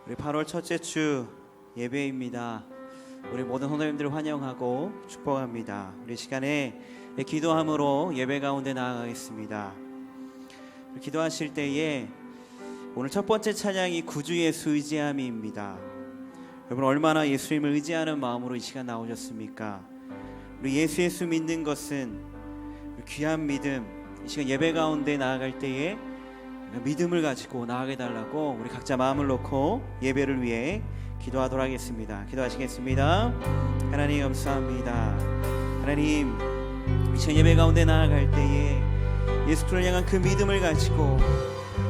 우리 8월 첫째 주 예배입니다. 우리 모든 성도님들을 환영하고 축복합니다. 우리 시간에 기도함으로 예배 가운데 나아가겠습니다. 기도하실 때에 오늘 첫 번째 찬양이 구주 예수 의지함이입니다. 여러분 얼마나 예수님을 의지하는 마음으로 이 시간 나오셨습니까? 우리 예수 믿는 것은 귀한 믿음, 이 시간 예배 가운데 나아갈 때에 믿음을 가지고 나아가 달라고 우리 각자 마음을 놓고 예배를 위해 기도하도록 하겠습니다. 기도하시겠습니다. 하나님 감사합니다. 하나님 이 시간 예배 가운데 나아갈 때에 예수 그리스도를 향한 그 믿음을 가지고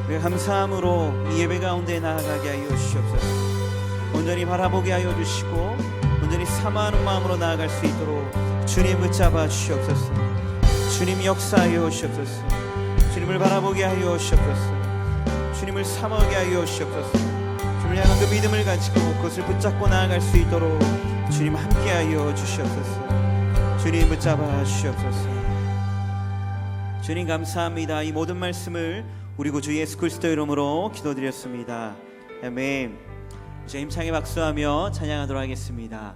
우리가 감사함으로 이 예배 가운데 나아가게 하여 주시옵소서. 온전히 바라보게 하여 주시고 온전히 사모하는 마음으로 나아갈 수 있도록 주님 붙잡아 주시옵소서. 주님 역사하여 주시옵소서. 주님을 바라보게 하여 주시옵소서. 주님을 사모하게 하여 주시옵소서. 주님을 향한 그 믿음을 가지고 그것을 붙잡고 나아갈 수 있도록 주님 함께 하여 주시옵소서. 주님 붙잡아 주시옵소서. 주님 감사합니다. 이 모든 말씀을 우리 구주 예수 그리스도 이름으로 기도드렸습니다. 아멘. 이제 힘차게 박수하며 찬양하도록 하겠습니다.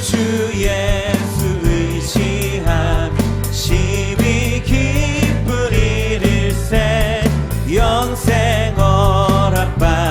주 예수 의지함 심히 기쁜 일일세 영생 허락받았으니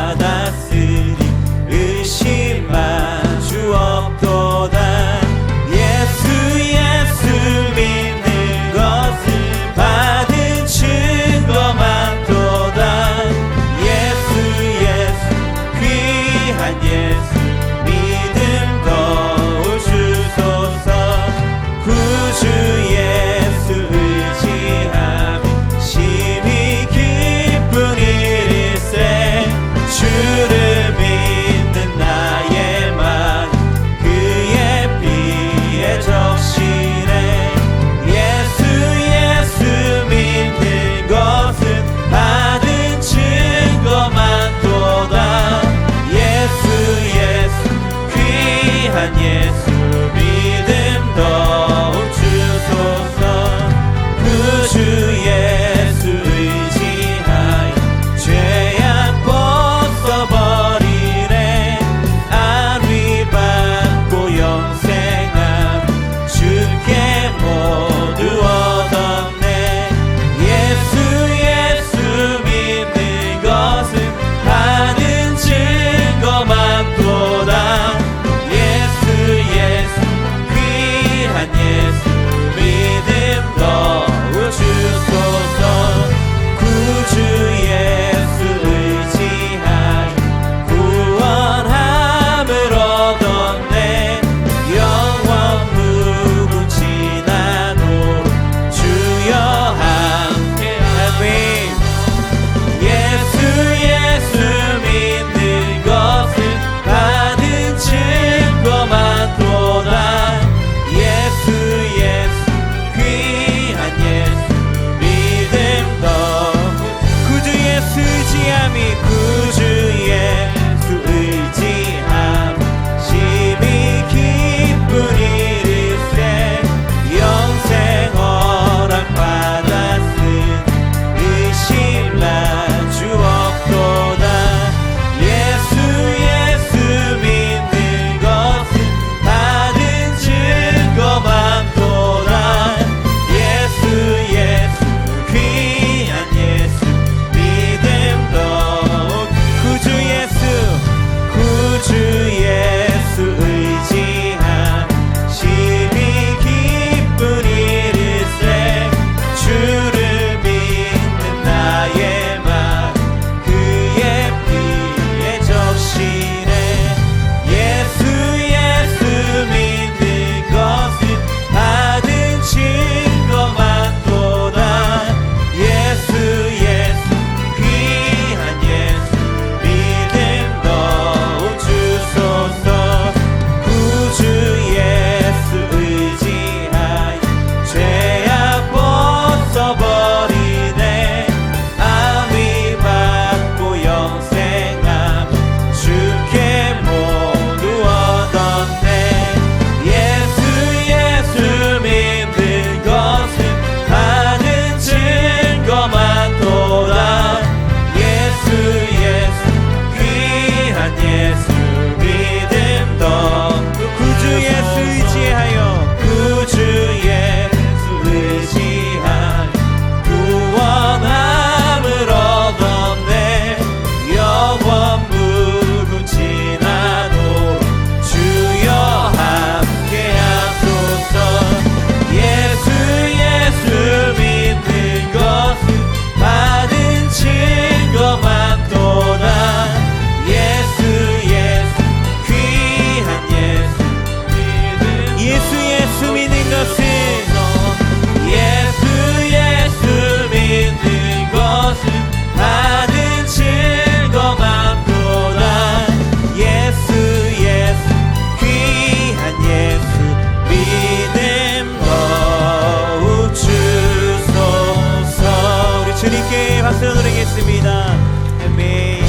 주님께 박수를 드리겠습니다. 아멘.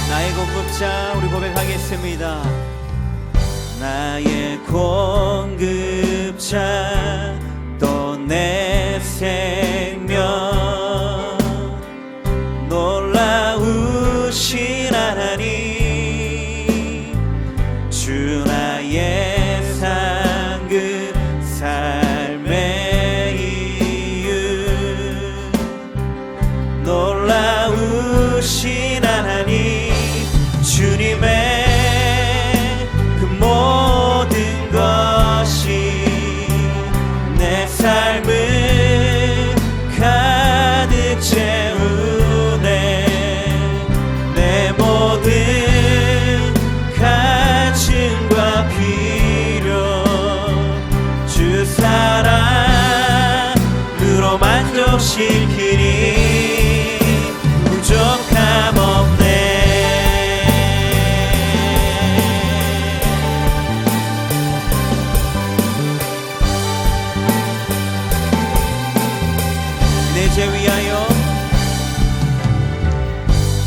나의 공급자, 우리 고백하겠습니다. 나의 공급자, 또 내 생명, 놀라우신 하나님, 주 나의 상급, 삶의 이유, 놀라우신 하나님, 주님의 그 모든 것이 내 삶을 가득 채우네. 내 모든 간증과 필요, 주 사랑으로 만족시키니 부족함 없네. 내 죄 위하여,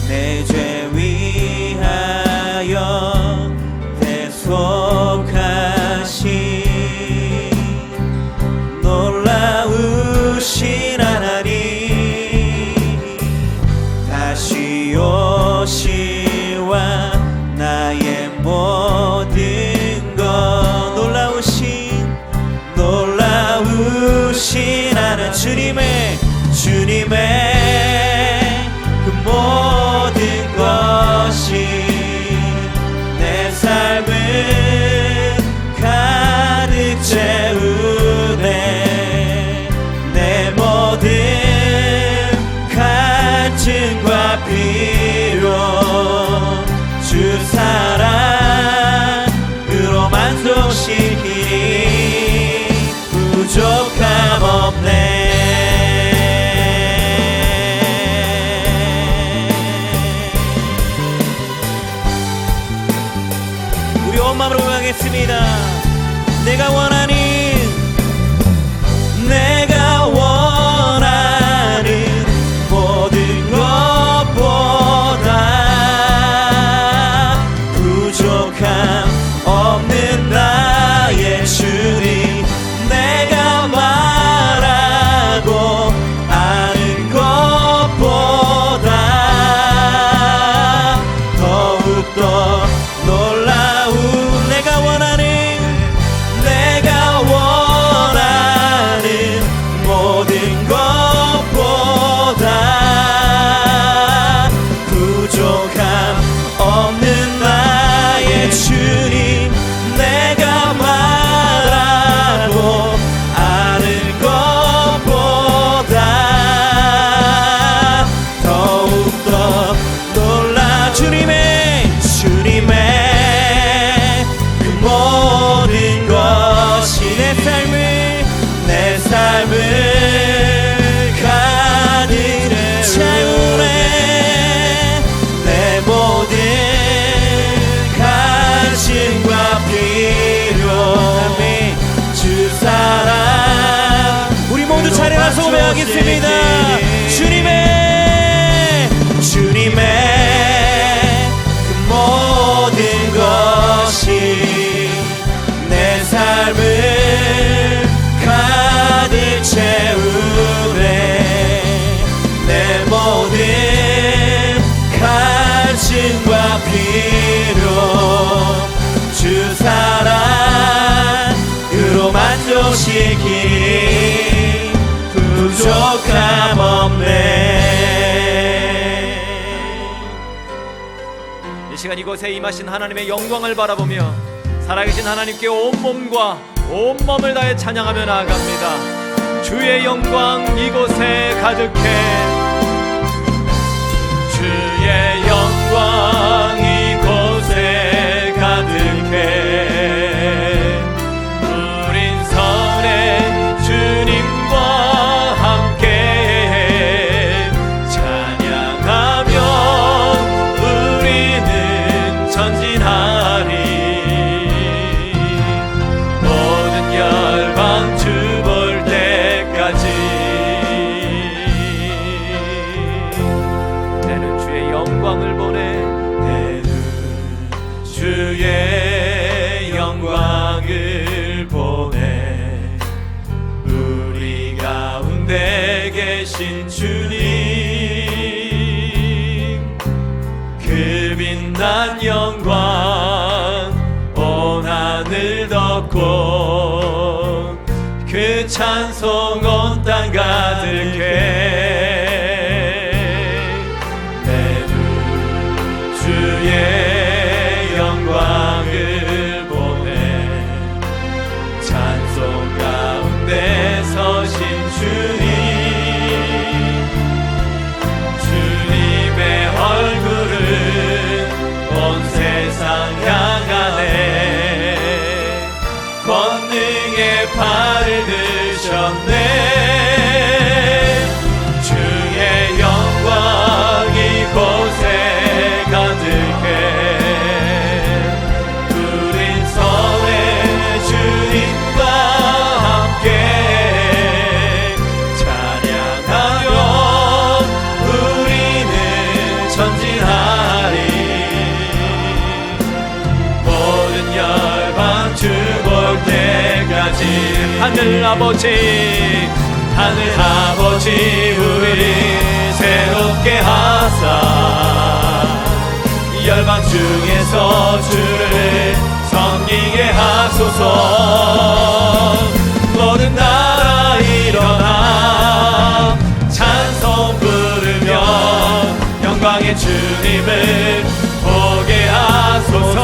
내 죄 위하여 대속하신 놀라우신 하나님, 다시 오시와 나의 모든 것, 놀라우신 하나님, 주님의 그 모든 것이 내 삶을 가득 채우네. 내 모든 간증과 필요, 주 사랑으로 만족시키니 부족함 없네. 우리 온 마음으로 고백하겠습니다. 내가 원하는 모든 것보다 부족함 없는 나의 주님, 내가 말하고 아는 것보다 더욱더 놀라운, 내가 원하는 모든 것보다 부족함 없는 나의 주님, 내가 말하고 아는 것보다 더욱더 놀라. 주님의 그 모든 것이 내 삶을 가득 채우네. 내 모든 간증과 필요, 주 사랑. 우리 모두 차례라서 고백하겠습니다. 주님의 그 모든 것이 내 삶을 가득 채우네. 내 모든 간증과 필요, 주 사랑으로 만족시키니 부족함 없네. 이 시간 이곳에 임하신 하나님의 영광을 바라보며 살아계신 하나님께 온 몸과 온몸을 다해 찬양하며 나아갑니다. 주의 영광 이곳에 가득해, 주의 영광 이곳에 가득해. 우린 선의 주님과 함께 찬양하며 우리는 전진하리. 모든 열방 주 볼 때까지 내는 주의 영광을 보내. 내는 주의 영광을 보내. 우리 가운데 계신 주님, 그 빛난 영광 온 하늘 덮고 그 찬송 온 땅 가득해. 내 주 주의 영광을 보내. 찬송 가운데 서신 주님, 주님의 얼굴은 온 세상 향하네. 권능의 팔을 드셨네. 주의 영광 이곳에 가득해. 우린 선의 주님과 함께 찬양하며 우리는 전진하리. 모든 열방 주 볼 때까지. 하늘 아버지, 하늘 아버지, 우리 새롭게 하사 열방 중에서 주를 섬기게 하소서. 모든 나라 일어나 찬송 부르며 영광의 주님을 보게 하소서.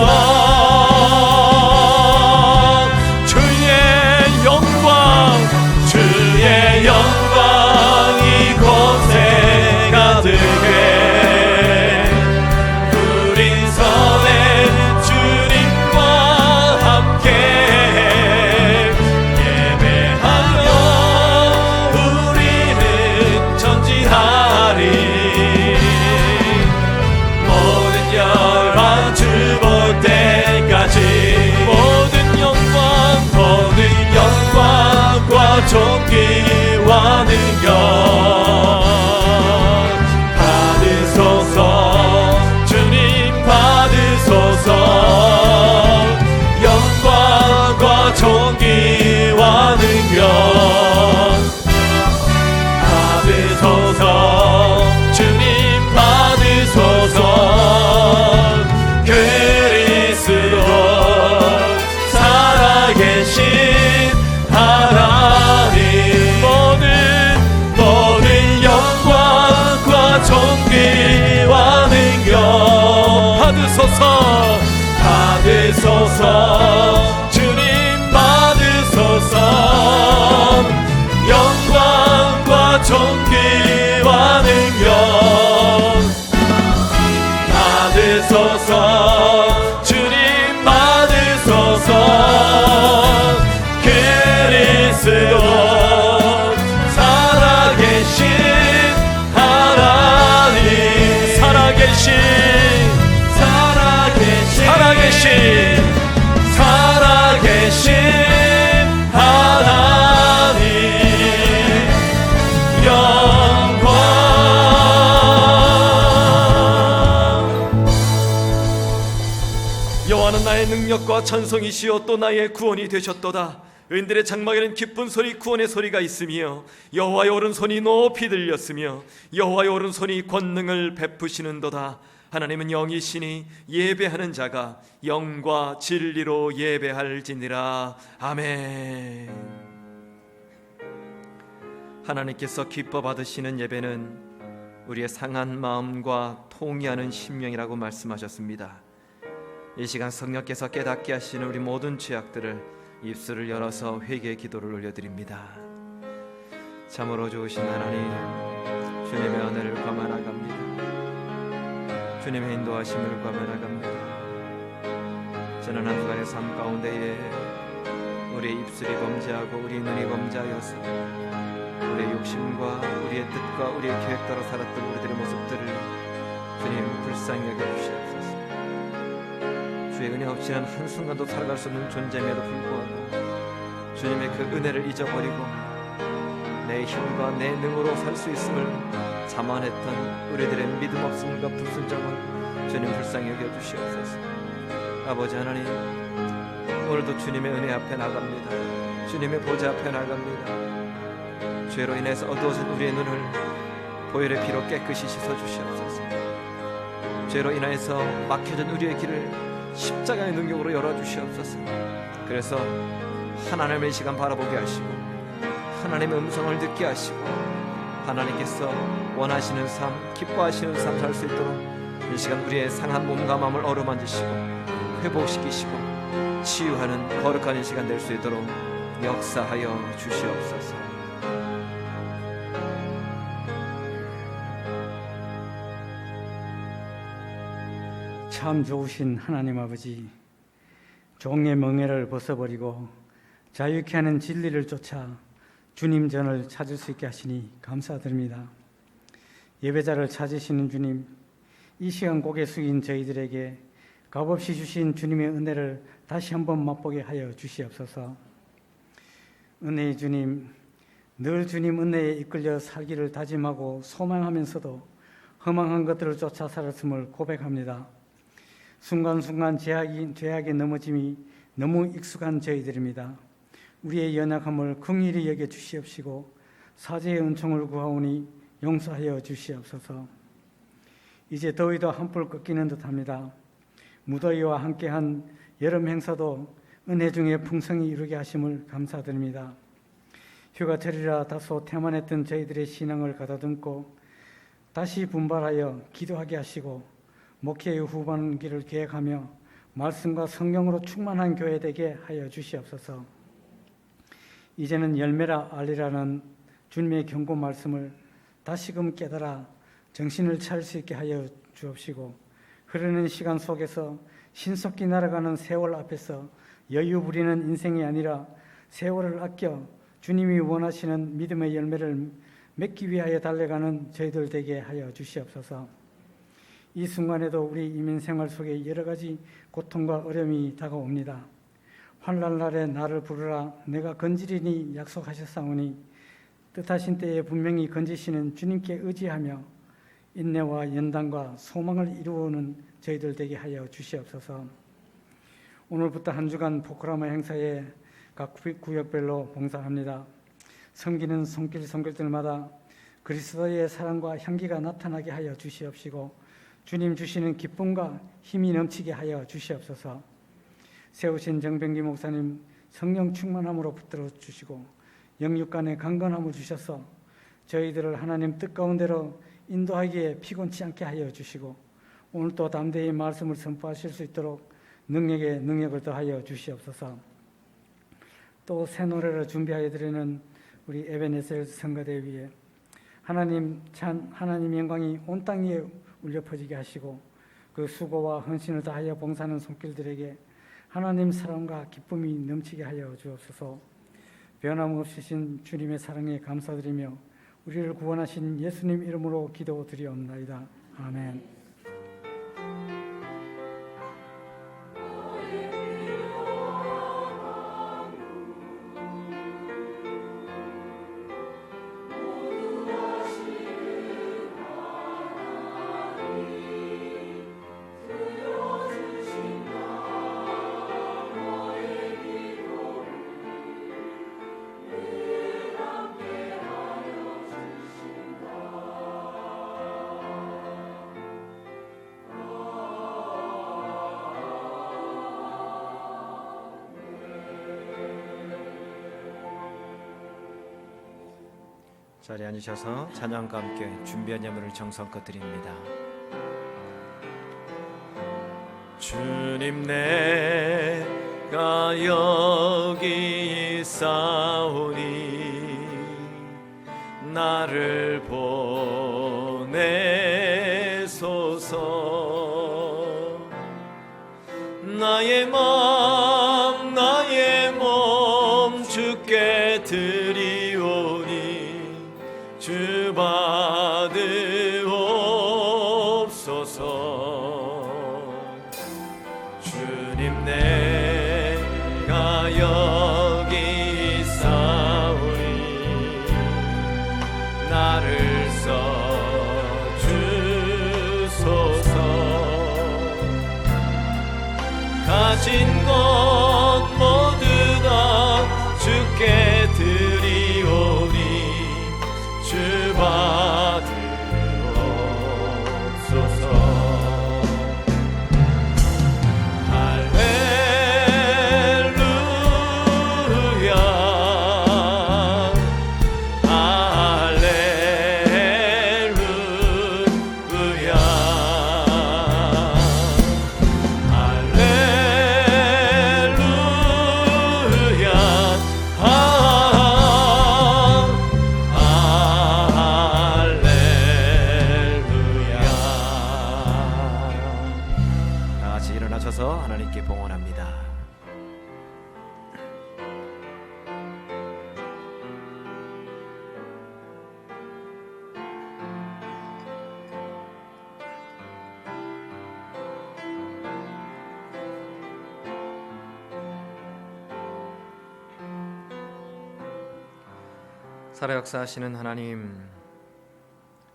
주의 영광 이곳에 가득해. 우린 선의 주님과 함께 예배하며 우리는 전진하리. 모든 열방 주 볼 때까지. 모든 영광과 존귀와 능력 받으소서. 주님 받으소서. 영광과 존귀와 능력 받으소서. 주님 받으소서. 그리스도 살아계신 하나님, 모든 영광과 존귀와 능력 받으소서. 주님 받으소서. 영광과 존귀와 능력 받으소서. 주님 받으소서. 그리스도 살아계신 하나님, 살아계신 하나님 영광. 여호와는 나의 능력과 찬송이시요 또 나의 구원이 되셨도다. 의인들의 장막에는 기쁜 소리, 구원의 소리가 있으며 여호와의 오른손이 높이 들렸으며 여호와의 오른손이 권능을 베푸시는도다. 하나님은 영이시니 예배하는 자가 영과 진리로 예배할지니라. 아멘. 하나님께서 기뻐 받으시는 예배는 우리의 상한 마음과 통회하는 심령이라고 말씀하셨습니다. 이 시간 성령께서 깨닫게 하시는 우리 모든 죄악들을 입술을 열어서 회개의 기도를 올려드립니다. 참으로 좋으신 하나님, 주님의 은혜를 감안하갑니다. 주님의 인도하심을 감안하갑니다. 저는 한 주간의 삶 가운데에 우리의 입술이 범죄하고 우리의 눈이 범죄하여서 우리의 욕심과 우리의 뜻과 우리의 계획대로 살았던 우리들의 모습들을 주님 불쌍히 여겨주시옵소서. 주의 은혜 없이는 한순간도 살아갈 수 없는 존재임에도 불구하고 주님의 그 은혜를 잊어버리고 내 힘과 내 능으로 살 수 있음을 자만했던 우리들의 믿음 없음과 불순종을 주님 불쌍히 여겨주시옵소서. 아버지 하나님, 오늘도 주님의 은혜 앞에 나갑니다. 주님의 보좌 앞에 나갑니다. 죄로 인해서 어두워진 우리의 눈을 보혈의 피로 깨끗이 씻어주시옵소서. 죄로 인해서 막혀진 우리의 길을 십자가의 능력으로 열어주시옵소서. 그래서 하나님의 시간 바라보게 하시고 하나님의 음성을 듣게 하시고 하나님께서 원하시는 삶, 기뻐하시는 삶 살 수 있도록 이 시간 우리의 상한 몸과 마음을 어루만지시고 회복시키시고 치유하는 거룩한 이 시간 될 수 있도록 역사하여 주시옵소서. 참 좋으신 하나님 아버지, 종의 멍에를 벗어버리고 자유케 하는 진리를 쫓아 주님 전을 찾을 수 있게 하시니 감사드립니다. 예배자를 찾으시는 주님, 이 시간 고개 숙인 저희들에게 값없이 주신 주님의 은혜를 다시 한번 맛보게 하여 주시옵소서. 은혜의 주님, 늘 주님 은혜에 이끌려 살기를 다짐하고 소망하면서도 허망한 것들을 쫓아 살았음을 고백합니다. 순간순간 죄악에 넘어짐이 너무 익숙한 저희들입니다. 우리의 연약함을 긍휼히 여겨 주시옵시고 사죄의 은총을 구하오니 용서하여 주시옵소서. 이제 더위도 한풀 꺾이는 듯합니다. 무더위와 함께한 여름 행사도 은혜 중에 풍성히 이루게 하심을 감사드립니다. 휴가철이라 다소 태만했던 저희들의 신앙을 가다듬고 다시 분발하여 기도하게 하시고 목회의 후반기를 계획하며 말씀과 성령으로 충만한 교회 되게 하여 주시옵소서. 이제는 열매라 알리라는 주님의 경고 말씀을 다시금 깨달아 정신을 차릴 수 있게 하여 주옵시고 흐르는 시간 속에서 신속히 날아가는 세월 앞에서 여유 부리는 인생이 아니라 세월을 아껴 주님이 원하시는 믿음의 열매를 맺기 위하여 달려가는 저희들 되게 하여 주시옵소서. 이 순간에도 우리 이민생활 속에 여러 가지 고통과 어려움이 다가옵니다. 환난날에 나를 부르라 내가 건지리니 약속하셨사오니 뜻하신 때에 분명히 건지시는 주님께 의지하며 인내와 연단과 소망을 이루어오는 저희들 되게 하여 주시옵소서. 오늘부터 한 주간 포크라마 행사에 각 구역별로 봉사합니다. 섬기는 손길들마다 그리스도의 사랑과 향기가 나타나게 하여 주시옵시고 주님 주시는 기쁨과 힘이 넘치게 하여 주시옵소서. 세우신 정병기 목사님 성령 충만함으로 붙들어 주시고 영육간의 강건함을 주셔서 저희들을 하나님 뜻 가운데로 인도하기에 피곤치 않게 하여 주시고 오늘 또 담대히 말씀을 선포하실 수 있도록 능력에 능력을 더하여 주시옵소서. 또 새 노래를 준비하여 드리는 우리 에베네셀 성가대 위에 하나님 영광이 온 땅 위에 울려 퍼지게 하시고 그 수고와 헌신을 다하여 봉사하는 손길들에게 하나님 사랑과 기쁨이 넘치게 하여 주옵소서. 변함없으신 주님의 사랑에 감사드리며 우리를 구원하신 예수님 이름으로 기도드리옵나이다. 아멘. 자리에 앉으셔서 찬양과 함께 준비한 예물을 정성껏 드립니다. 주님 내 가 여기 있사오니 나를 보내소서. 나의 맘 나의 몸 주께 드리오니 주 받으옵소서. 주님 내가 여기 있사오니 나를 써주소서. 가진 것 모두 다 주께 드리오니 주 받으옵소서. 할렐루야 할렐루야 다 같이 일어나셔서 하나님께 봉헌합니다. 살아 역사하시는 하나님,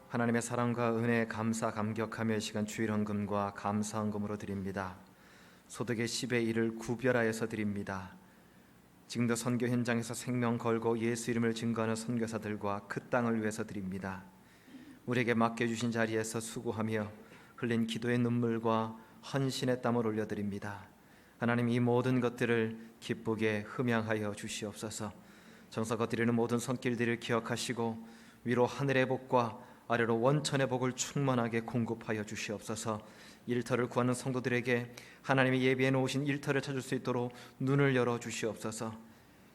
하나님의 사랑과 은혜에 감사 감격하며 이 시간 주일 헌금과 감사 헌금으로 드립니다. 소득의 10의 1을 구별하여서 드립니다. 지금도 선교 현장에서 생명 걸고 예수 이름을 증거하는 선교사들과 그 땅을 위해서 드립니다. 우리에게 맡겨주신 자리에서 수고하며 흘린 기도의 눈물과 헌신의 땀을 올려드립니다. 하나님, 이 모든 것들을 기쁘게 흠양하여 주시옵소서. 정성껏 드리는 모든 손길들을 기억하시고 위로 하늘의 복과 아래로 원천의 복을 충만하게 공급하여 주시옵소서. 일터를 구하는 성도들에게 하나님이 예비해 놓으신 일터를 찾을 수 있도록 눈을 열어 주시옵소서.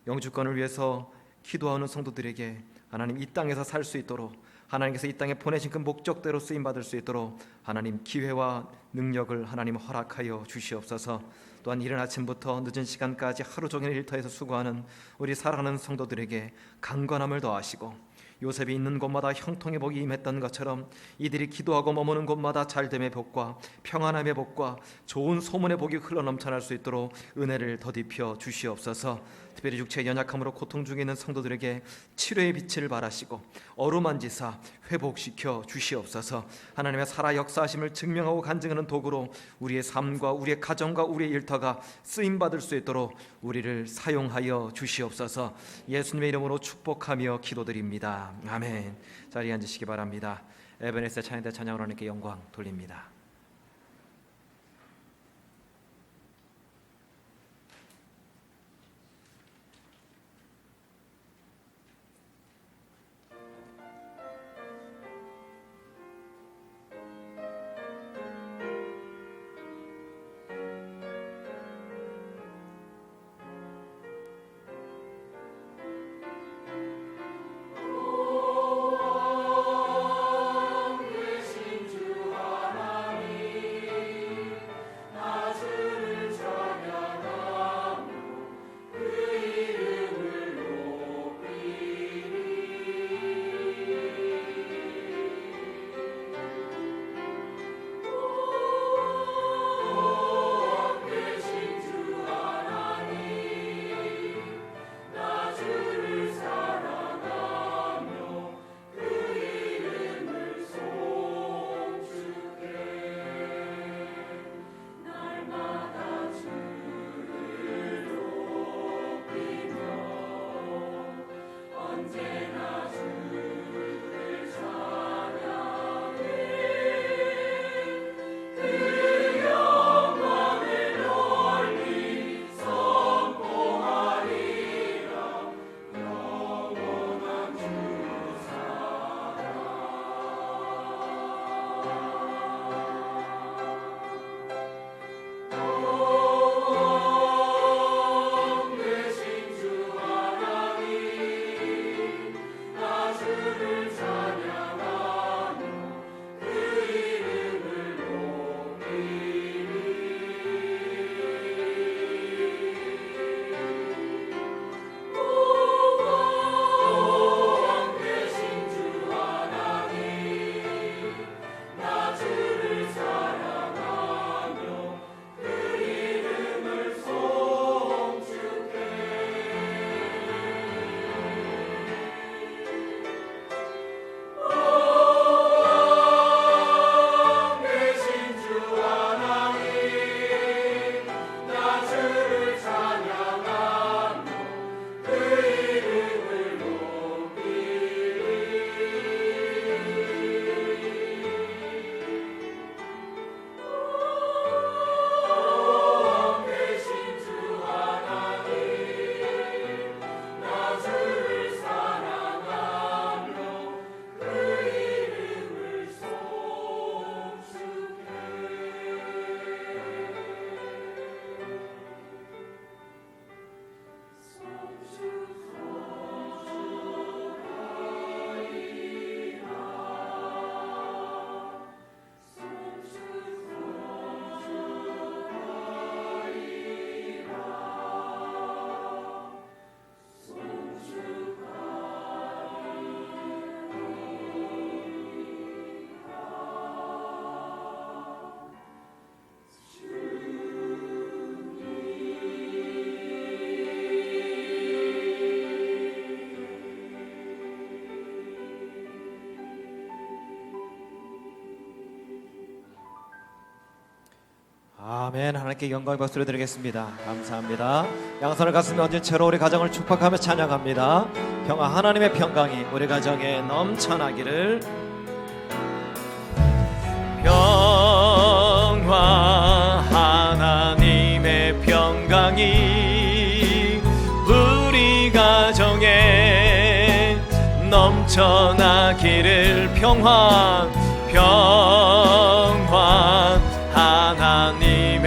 영주권을 위해서 기도하는 성도들에게 하나님 이 땅에서 살 수 있도록, 하나님께서 이 땅에 보내신 그 목적대로 쓰임받을 수 있도록 하나님 기회와 능력을 하나님 허락하여 주시옵소서. 또한 이른 아침부터 늦은 시간까지 하루 종일 일터에서 수고하는 우리 사랑하는 성도들에게 강건함을 더하시고, 요셉이 있는 곳마다 형통의 복이 임했던 것처럼 이들이 기도하고 머무는 곳마다 잘됨의 복과 평안함의 복과 좋은 소문의 복이 흘러넘쳐날 수 있도록 은혜를 더딥혀 주시옵소서. 특별히 육체의 연약함으로 고통 중에 있는 성도들에게 치료의 빛을 발하시고 어루만지사 회복시켜 주시옵소서. 하나님의 살아 역사하심을 증명하고 간증하는 도구로 우리의 삶과 우리의 가정과 우리의 일터가 쓰임받을 수 있도록 우리를 사용하여 주시옵소서. 예수님의 이름으로 축복하며 기도드립니다. 아멘. 자리에 앉으시기 바랍니다. 에베네세 찬양대 찬양으로 하나님께 영광 돌립니다. 주 하나님 아멘. 하나님께 영광의 박수를 드리겠습니다. 감사합니다. 양손을 가슴에 얹은 채로 우리 가정을 축복하며 찬양합니다. 평화, 하나님의 평강이 우리 가정에 넘쳐나기를. 평화, 하나님의 평강이 우리 가정에 넘쳐나기를. 평화, 평화, 하나님의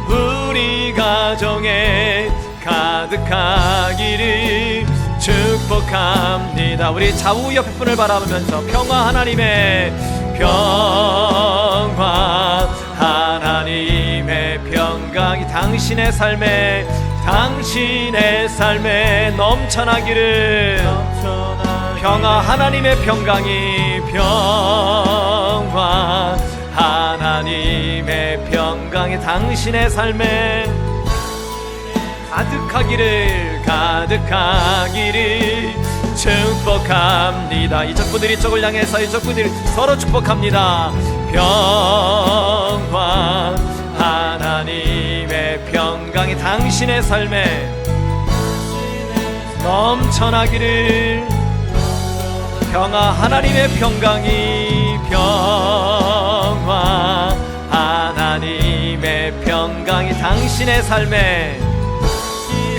우리 가정에 가득하기를 축복합니다. 우리 좌우 옆에 분을 바라보면서 평화, 하나님의 평화, 하나님의 평강이 당신의 삶에 넘쳐나기를. 평화, 하나님의 평강이, 평화, 하나님의 평강이 당신의 삶에 가득하기를 축복합니다. 이쪽 분들이 이쪽을 향해서 이쪽 분들이 서로 축복합니다. 평화, 하나님의 평강이 당신의 삶에 넘쳐나기를. 평화, 하나님의 평강이, 평화, 하나님의 평강이 당신의 삶에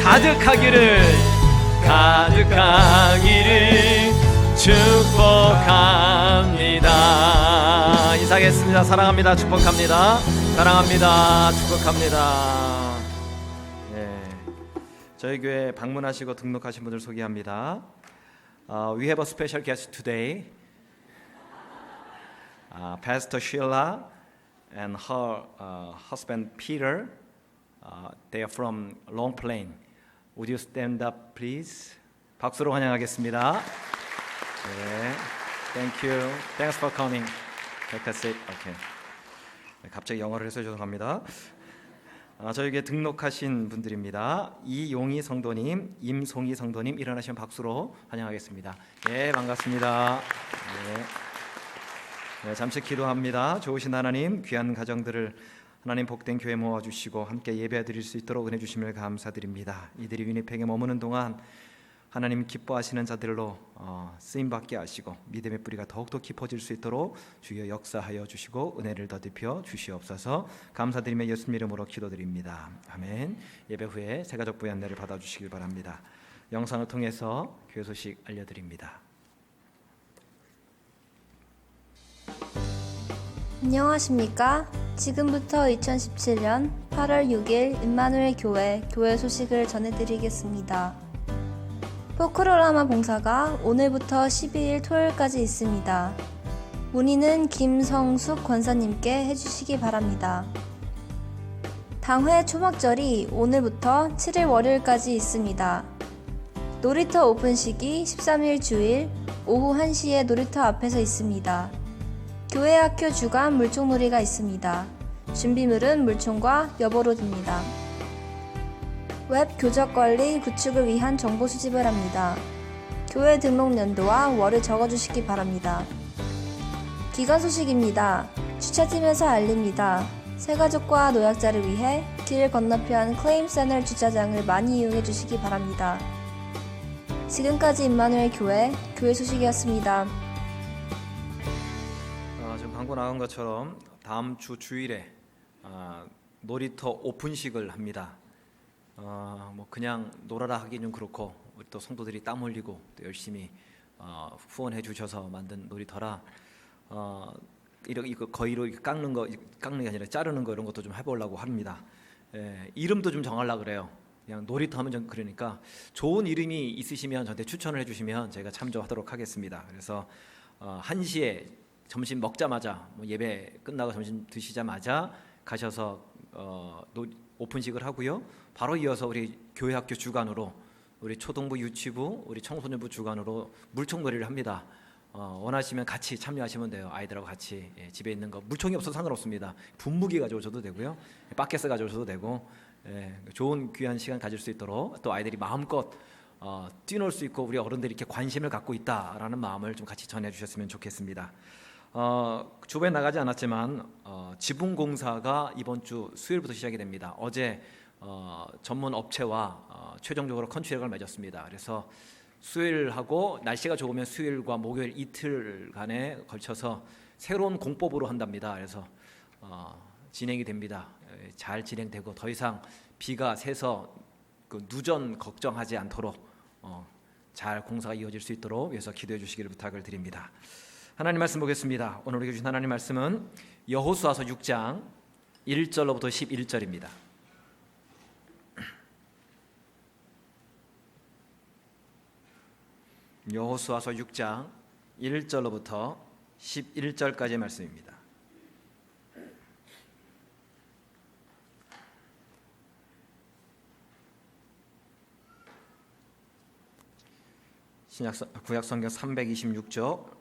가득하기를 축복합니다. 인사하겠습니다. 사랑합니다. 축복합니다. 사랑합니다. 축복합니다. 저희 교회 방문하시고 등록하신 분들 소개합니다. We have a special guest today. Pastor Sheila and her husband Peter. They are from Long Plain. Would you stand up, please? 박수로 환영하겠습니다. 네, thank you. Thanks for coming. Take a seat. Okay. 갑자기 영어를 해서 죄송합니다. 저에게 등록하신 분들입니다. 이용희 성도님, 임송희 성도님 일어나시면 박수로 환영하겠습니다. 네, 반갑습니다. 네, 잠시 기도합니다. 좋으신 하나님, 귀한 가정들을 하나님 복된 교회 모아주시고 함께 예배드릴 수 있도록 은혜 주심을 감사드립니다. 이들이 위니펙에 머무는 동안 하나님 기뻐하시는 자들로 쓰임받게 하시고 믿음의 뿌리가 더욱더 깊어질 수 있도록 주여 역사하여 주시고 은혜를 더딥혀 주시옵소서. 감사드리며 예수님 이름으로 기도드립니다. 아멘. 예배 후에 새가족부의 안내를 받아주시길 바랍니다. 영상을 통해서 교회 소식 알려드립니다. 안녕하십니까? 지금부터 2017년 8월 6일 임마누엘 교회 소식을 전해드리겠습니다. 포크로라마 봉사가 오늘부터 12일 토요일까지 있습니다. 문의는 김성숙 권사님께 해주시기 바랍니다. 당회 초막절이 오늘부터 7일 월요일까지 있습니다. 놀이터 오픈 시기 13일 주일 오후 1시에 놀이터 앞에서 있습니다. 교회 학교 주간 물총놀이가 있습니다. 준비물은 물총과 여보로드입니다. 웹 교적 관리 구축을 위한 정보 수집을 합니다. 교회 등록 연도와 월을 적어주시기 바랍니다. 기관 소식입니다. 주차팀에서 알립니다. 새가족과 노약자를 위해 길 건너편 클레임센터 주차장을 많이 이용해 주시기 바랍니다. 지금까지 임마누엘 교회 소식이었습니다. 지금 광고 나간 것처럼 다음 주 주일에 놀이터 오픈식을 합니다. 뭐 그냥 놀아라 하기는 좀 그렇고 우리 또 성도들이 땀 흘리고 또 열심히 후원해 주셔서 만든 놀이터라 이거 거의로 깎는 게 아니라 자르는 거 이런 것도 좀 해보려고 합니다. 이름도 좀 정하려고 그래요. 그냥 놀이터 하면 좀 그러니까 좋은 이름이 있으시면 저한테 추천을 해주시면 제가 참조하도록 하겠습니다. 그래서 1시에 점심 먹자마자 예배 끝나고 점심 드시자마자 가셔서 오픈식을 하고요. 바로 이어서 우리 교회 학교 주관으로 우리 초등부 유치부 우리 청소년부 주관으로 물총놀이를 합니다. 원하시면 같이 참여하시면 돼요. 아이들하고 같이 집에 있는 거 물총이 없어도 상관없습니다. 분무기 가져오셔도 되고요. 바켓스 가져오셔도 되고 좋은 귀한 시간 가질 수 있도록 또 아이들이 마음껏 뛰놀 수 있고 우리 어른들이 이렇게 관심을 갖고 있다라는 마음을 좀 같이 전해주셨으면 좋겠습니다. 주변에 나가지 않았지만 지붕 공사가 이번 주 수요일부터 시작이 됩니다. 어제 전문 업체와 최종적으로 컨트랙을 맺었습니다. 그래서 수요일하고 날씨가 좋으면 수요일과 목요일 이틀간에 걸쳐서 새로운 공법으로 한답니다. 그래서 진행이 됩니다. 잘 진행되고 더 이상 비가 새서 그 누전 걱정하지 않도록 잘 공사가 이어질 수 있도록 위해서 기도해 주시기를 부탁을 드립니다. 하나님 말씀 보겠습니다. 오늘 우리에게 주신 하나님 말씀은 여호수아서 6장 1절로부터 11절입니다. 여호수아서 6장 1절로부터 11절까지의 말씀입니다. 구약성경 326조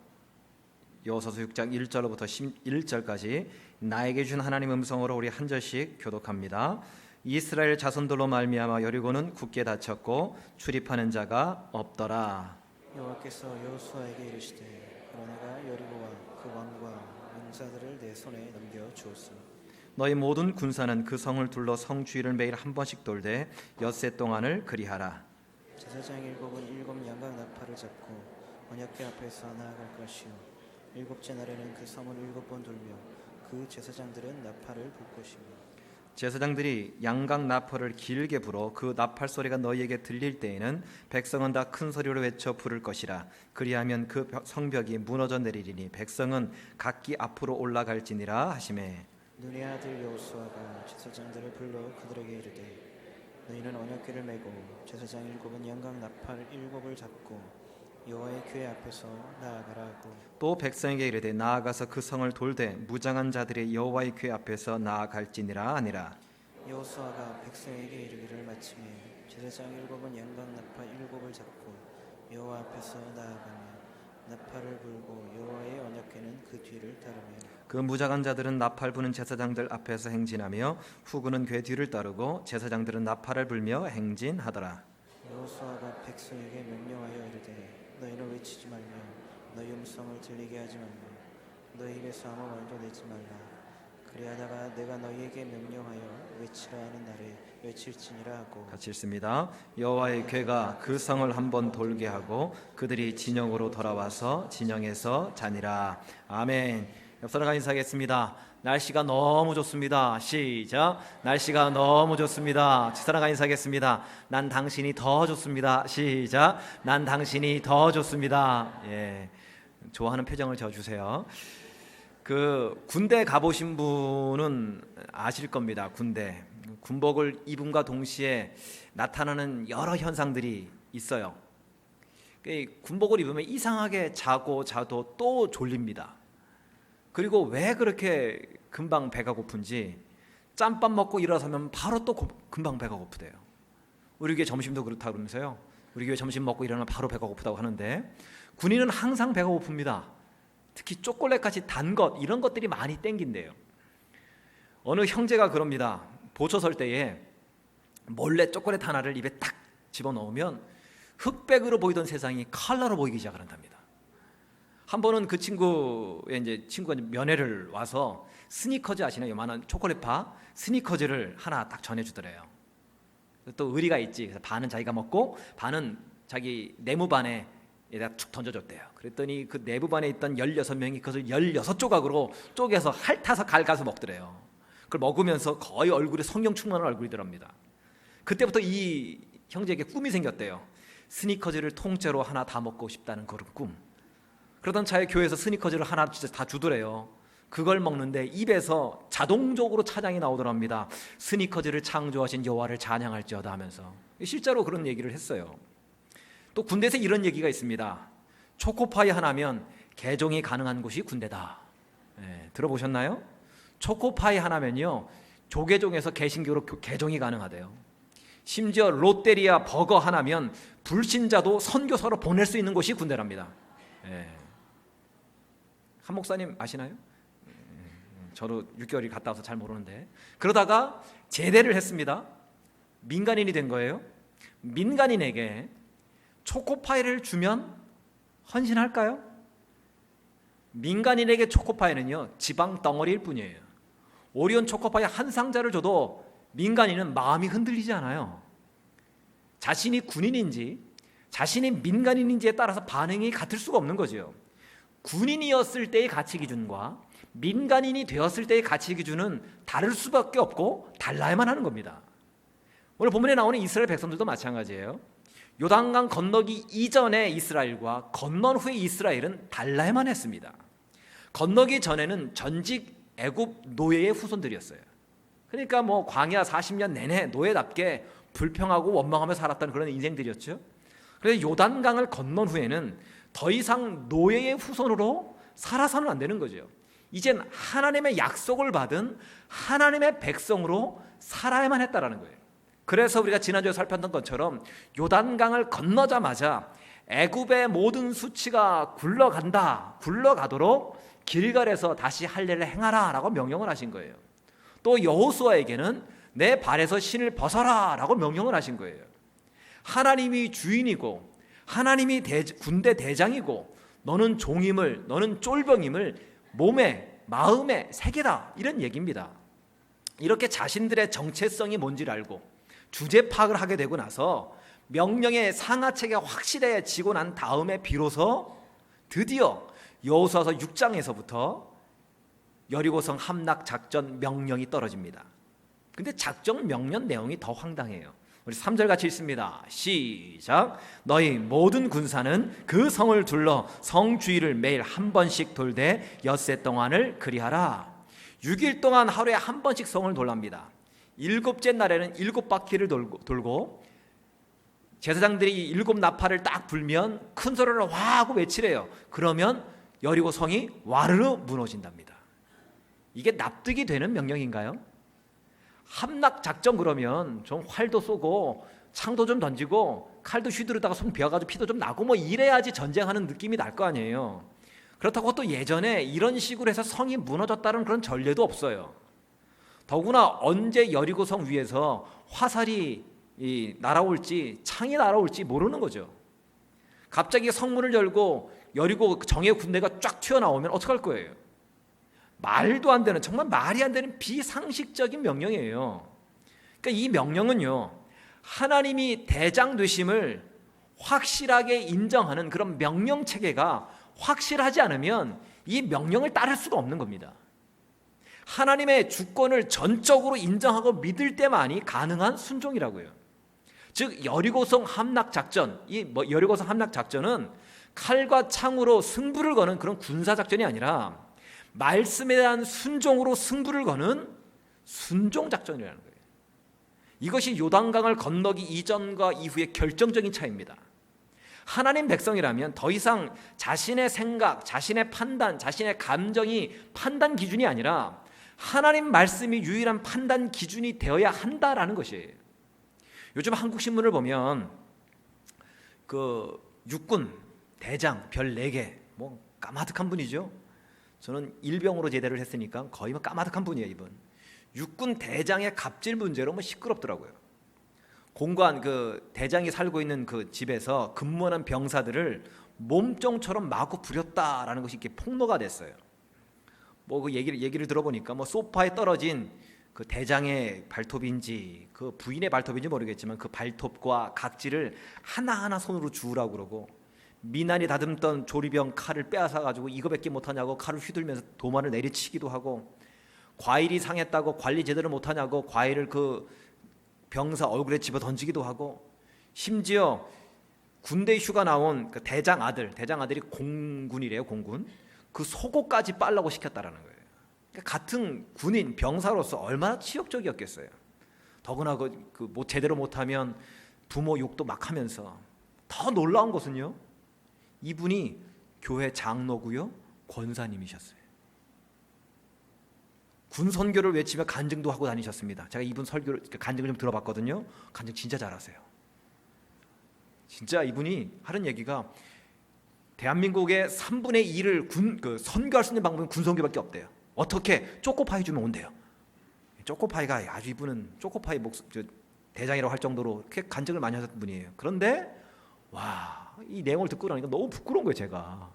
여호수아서 6장 1절로부터 11절까지 나에게 준 하나님 음성으로 우리 한 절씩 교독합니다. 이스라엘 자손들로 말미암아 여리고는 굳게 닫혔고 출입하는 자가 없더라. 여호와께서 여호수아에게 이르시되 너네가 여리고와 그 왕과 용사들을 내 손에 넘겨 주었으니 너희 모든 군사는 그 성을 둘러 성 주위를 매일 한 번씩 돌되 엿새 동안을 그리하라. 제사장 일곱은 일곱 양각 나팔을 잡고 언약궤 앞에서 나아갈 것이요 일곱째 날에는 그 성을 일곱 번 돌며 그 제사장들은 나팔을 불 것이며 제사장들이 양각 나팔을 길게 불어 그 나팔 소리가 너희에게 들릴 때에는 백성은 다 큰 소리로 외쳐 부를 것이라. 그리하면 그 성벽이 무너져 내리리니 백성은 각기 앞으로 올라갈지니라 하시매. 눈의 아들 여호수아가 제사장들을 불러 그들에게 이르되 너희는 언약궤를 메고 제사장 일곱은 양각 나팔 일곱을 잡고 여호와의 궤 앞에서 나아가라 하고 또 백성에게 이르되 나아가서 그 성을 돌되 무장한 자들이 여호와의 궤 앞에서 나아갈지니라 하니라. 여호수아가 백성에게 이르기를 마침에 제사장 일곱은 양각 나팔 일곱을 잡고 여호와 앞에서 나아가며 나팔을 불고 여호와의 언약궤는 그 뒤를 따르며 그 무장한 자들은 나팔 부는 제사장들 앞에서 행진하며 후군은 궤 뒤를 따르고 제사장들은 나팔을 불며 행진하더라. 여호수아가 백성에게 명령하여 이르되 너희는 외치지 말며 너희 음성을 들리게 하지 말며 너희 입에서 아무 말도 내지 말라. 그리하다가 내가 너희에게 명령하여 외치라 하는 날에 외칠지니라 하고 같이 읽습니다. 여호와의 궤가 그 성을 한번 돌게 하고 그들이 진영으로 돌아와서 진영에서 자니라. 아멘. 옆 사람과 인사하겠습니다. 날씨가 너무 좋습니다. 시작. 날씨가 너무 좋습니다. 뒷사람과 인사하겠습니다. 난 당신이 더 좋습니다. 시작. 난 당신이 더 좋습니다. 예, 좋아하는 표정을 지어주세요. 그 군대 가보신 분은 아실 겁니다. 군복을 입음과 동시에 나타나는 여러 현상들이 있어요. 군복을 입으면 이상하게 자도 또 졸립니다. 그리고 왜 그렇게 금방 배가 고픈지 짬밥 먹고 일어서면 바로 또 금방 배가 고프대요. 우리 교회 점심도 그렇다 그러면서요. 우리 교회 점심 먹고 일어나면 바로 배가 고프다고 하는데 군인은 항상 배가 고픕니다. 특히 초콜릿같이 단 것 이런 것들이 많이 땡긴대요. 어느 형제가 그럽니다. 보초 설 때에 몰래 초콜릿 하나를 입에 딱 집어넣으면 흑백으로 보이던 세상이 칼라로 보이기 시작한답니다. 한 번은 그 친구가 면회를 와서 스니커즈 아시나요? 요만한 초콜릿바 스니커즈를 하나 딱 전해주더래요. 또 의리가 있지. 그래서 반은 자기가 먹고 반은 자기 내무반에 에다 툭 던져줬대요. 그랬더니 그 내부반에 있던 16명이 그것을 16조각으로 쪼개서 핥아서 갈가서 먹더래요. 그걸 먹으면서 거의 얼굴에 성령 충만한 얼굴이더랍니다. 그때부터 이 형제에게 꿈이 생겼대요. 스니커즈를 통째로 하나 다 먹고 싶다는 그런 꿈. 그러던 차에 교회에서 스니커즈를 하나 진짜 다 주더래요. 그걸 먹는데 입에서 자동적으로 찬양이 나오더랍니다. 스니커즈를 창조하신 여호와를 찬양할지어다 하면서. 실제로 그런 얘기를 했어요. 또 군대에서 이런 얘기가 있습니다. 초코파이 하나면 개종이 가능한 곳이 군대다. 들어보셨나요? 초코파이 하나면요 조계종에서 개신교로 개종이 가능하대요. 심지어 롯데리아 버거 하나면 불신자도 선교사로 보낼 수 있는 곳이 군대랍니다. 한 목사님 아시나요? 저도 6개월이 갔다 와서 잘 모르는데 그러다가 제대를 했습니다. 민간인이 된 거예요. 민간인에게 초코파이를 주면 헌신할까요? 민간인에게 초코파이는요 지방 덩어리일 뿐이에요. 오리온 초코파이 한 상자를 줘도 민간인은 마음이 흔들리지 않아요. 자신이 군인인지 자신이 민간인인지에 따라서 반응이 같을 수가 없는 거죠. 군인이었을 때의 가치 기준과 민간인이 되었을 때의 가치 기준은 다를 수밖에 없고 달라야만 하는 겁니다. 오늘 본문에 나오는 이스라엘 백성들도 마찬가지예요. 요단강 건너기 이전의 이스라엘과 건넌 후의 이스라엘은 달라야만 했습니다. 건너기 전에는 전직 애굽 노예의 후손들이었어요. 그러니까 뭐 광야 40년 내내 노예답게 불평하고 원망하며 살았던 그런 인생들이었죠. 그래서 요단강을 건넌 후에는 더 이상 노예의 후손으로 살아서는 안 되는 거죠. 이젠 하나님의 약속을 받은 하나님의 백성으로 살아야만 했다라는 거예요. 그래서 우리가 지난주에 살폈던 것처럼 요단강을 건너자마자 애굽의 모든 수치가 굴러가도록 길갈에서 다시 할례를 행하라 라고 명령을 하신 거예요. 또 여호수아에게는 내 발에서 신을 벗어라 라고 명령을 하신 거예요. 하나님이 주인이고 하나님이 군대 대장이고 너는 종임을, 너는 쫄병임을 몸에 마음에 새기라, 이런 얘기입니다. 이렇게 자신들의 정체성이 뭔지를 알고 주제 파악을 하게 되고 나서 명령의 상하체가 확실해지고 난 다음에 비로소 드디어 여호수아서 6장에서부터 여리고성 함락 작전 명령이 떨어집니다. 근데 작전 명령 내용이 더 황당해요. 우리 3절 같이 읽습니다. 시작. 너희 모든 군사는 그 성을 둘러 성 주위를 매일 한 번씩 돌되 엿새 동안을 그리하라. 6일 동안 하루에 한 번씩 성을 돌랍니다. 7째 날에는 7바퀴를 돌고 제사장들이 7나팔을 딱 불면 큰 소리로 와 하고 외치래요. 그러면 여리고 성이 와르르 무너진답니다. 이게 납득이 되는 명령인가요? 함락 작전 그러면 좀 활도 쏘고 창도 좀 던지고 칼도 휘두르다가 손 베어가지고 피도 좀 나고 뭐 이래야지 전쟁하는 느낌이 날 거 아니에요. 그렇다고 또 예전에 이런 식으로 해서 성이 무너졌다는 그런 전례도 없어요. 더구나 언제 여리고성 위에서 화살이 날아올지 창이 날아올지 모르는 거죠. 갑자기 성문을 열고 여리고 정예 군대가 쫙 튀어나오면 어떡할 거예요? 말도 안 되는, 정말 말이 안 되는 비상식적인 명령이에요. 그러니까 이 명령은요, 하나님이 대장 되심을 확실하게 인정하는 그런 명령 체계가 확실하지 않으면 이 명령을 따를 수가 없는 겁니다. 하나님의 주권을 전적으로 인정하고 믿을 때만이 가능한 순종이라고요. 즉 여리고성 함락 작전, 여리고성 함락 작전은 칼과 창으로 승부를 거는 그런 군사 작전이 아니라 말씀에 대한 순종으로 승부를 거는 순종 작전이라는 거예요. 이것이 요단강을 건너기 이전과 이후의 결정적인 차이입니다. 하나님 백성이라면 더 이상 자신의 생각, 자신의 판단, 자신의 감정이 판단 기준이 아니라 하나님 말씀이 유일한 판단 기준이 되어야 한다라는 것이에요. 요즘 한국 신문을 보면 그 육군 대장 별 4개, 뭐 까마득한 분이죠. 저는 일병으로 제대를 했으니까 거의 뭐 까마득한 분이에요, 이분. 육군 대장의 갑질 문제로 뭐 시끄럽더라고요. 공관 그 대장이 살고 있는 그 집에서 근무하는 병사들을 몸종처럼 마구 부렸다라는 것이 이렇게 폭로가 됐어요. 뭐 그 얘기를 들어보니까 뭐 소파에 떨어진 그 대장의 발톱인지 그 부인의 발톱인지 모르겠지만 그 발톱과 각질을 하나하나 손으로 주우라고 그러고, 미나리 다듬던 조리병 칼을 빼앗아 가지고 이거밖에 못하냐고 칼을 휘둘면서 도마를 내리치기도 하고, 과일이 상했다고 관리 제대로 못하냐고 과일을 그 병사 얼굴에 집어 던지기도 하고, 심지어 군대 휴가 나온 그 대장 아들이 공군이래요. 공군. 그 속옷까지 빨라고 시켰다라는 거예요. 그러니까 같은 군인 병사로서 얼마나 치욕적이었겠어요. 더구나 뭐 제대로 못하면 부모 욕도 막 하면서. 더 놀라운 것은요, 이분이 교회 장로고요, 권사님이셨어요. 군 선교를 외치며 간증도 하고 다니셨습니다. 제가 이분 설교를 간증을 좀 들어봤거든요. 간증 진짜 잘하세요. 진짜 이분이 하는 얘기가 대한민국의 3분의 2를 선교할 수 있는 방법은 군 선교밖에 없대요. 어떻게? 초코파이 주면 온대요. 초코파이가 아주 이분은 초코파이 대장이라고 할 정도로 그렇게 간증을 많이 하셨던 분이에요. 그런데 와, 이 내용을 듣고 나니까 너무 부끄러운 거예요, 제가.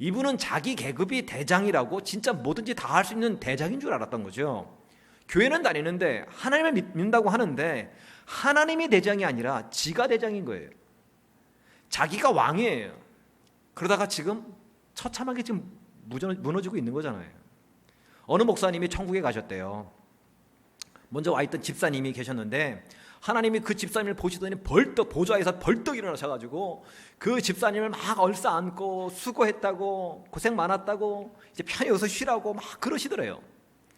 이분은 자기 계급이 대장이라고 진짜 뭐든지 다 할 수 있는 대장인 줄 알았던 거죠. 교회는 다니는데 하나님을 믿는다고 하는데 하나님이 대장이 아니라 지가 대장인 거예요. 자기가 왕이에요. 그러다가 지금 처참하게 지금 무너지고 있는 거잖아요. 어느 목사님이 천국에 가셨대요. 먼저 와 있던 집사님이 계셨는데 하나님이 그 집사님을 보시더니 벌떡 보좌에서 벌떡 일어나셔가지고 그 집사님을 막 얼싸안고 수고했다고 고생 많았다고 이제 편히 어서 쉬라고 막 그러시더래요.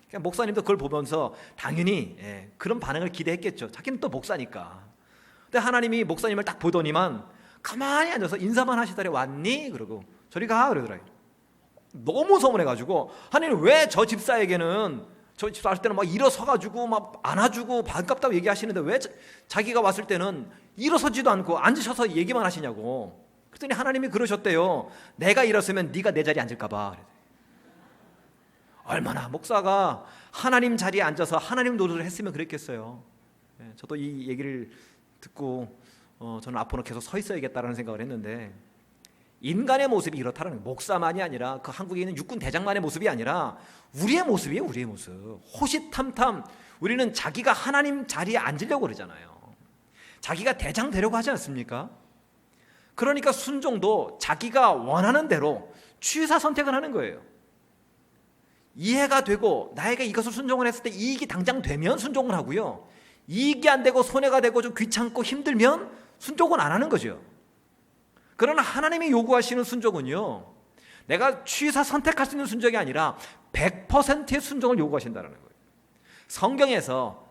그러니까 목사님도 그걸 보면서 당연히 그런 반응을 기대했겠죠. 자기는 또 목사니까. 근데 하나님이 목사님을 딱 보더니만 가만히 앉아서 인사만 하시더래. 왔니? 그러고 저리 가 그러더래요. 너무 서운해가지고 하나님 왜 저 집사에게는 저 집사 할 때는 막 일어서가지고 막 안아주고 반갑다고 얘기하시는데 왜 자기가 왔을 때는 일어서지도 않고 앉으셔서 얘기만 하시냐고. 그랬더니 하나님이 그러셨대요. 내가 일어서면 네가 내 자리에 앉을까 봐. 얼마나 목사가 하나님 자리에 앉아서 하나님 노릇을 했으면 그랬겠어요. 저도 이 얘기를 듣고 저는 앞으로 계속 서 있어야겠다라는 생각을 했는데 인간의 모습이 이렇다는 거예요. 목사만이 아니라 그 한국에 있는 육군 대장만의 모습이 아니라 우리의 모습이에요. 우리의 모습. 호시탐탐 우리는 자기가 하나님 자리에 앉으려고 그러잖아요. 자기가 대장 되려고 하지 않습니까? 그러니까 순종도 자기가 원하는 대로 취사 선택을 하는 거예요. 이해가 되고 나에게 이것을 순종을 했을 때 이익이 당장 되면 순종을 하고요. 이익이 안 되고 손해가 되고 좀 귀찮고 힘들면 순종은 안 하는 거죠. 그러나 하나님이 요구하시는 순종은요, 내가 취사 선택할 수 있는 순종이 아니라 100%의 순종을 요구하신다는 거예요. 성경에서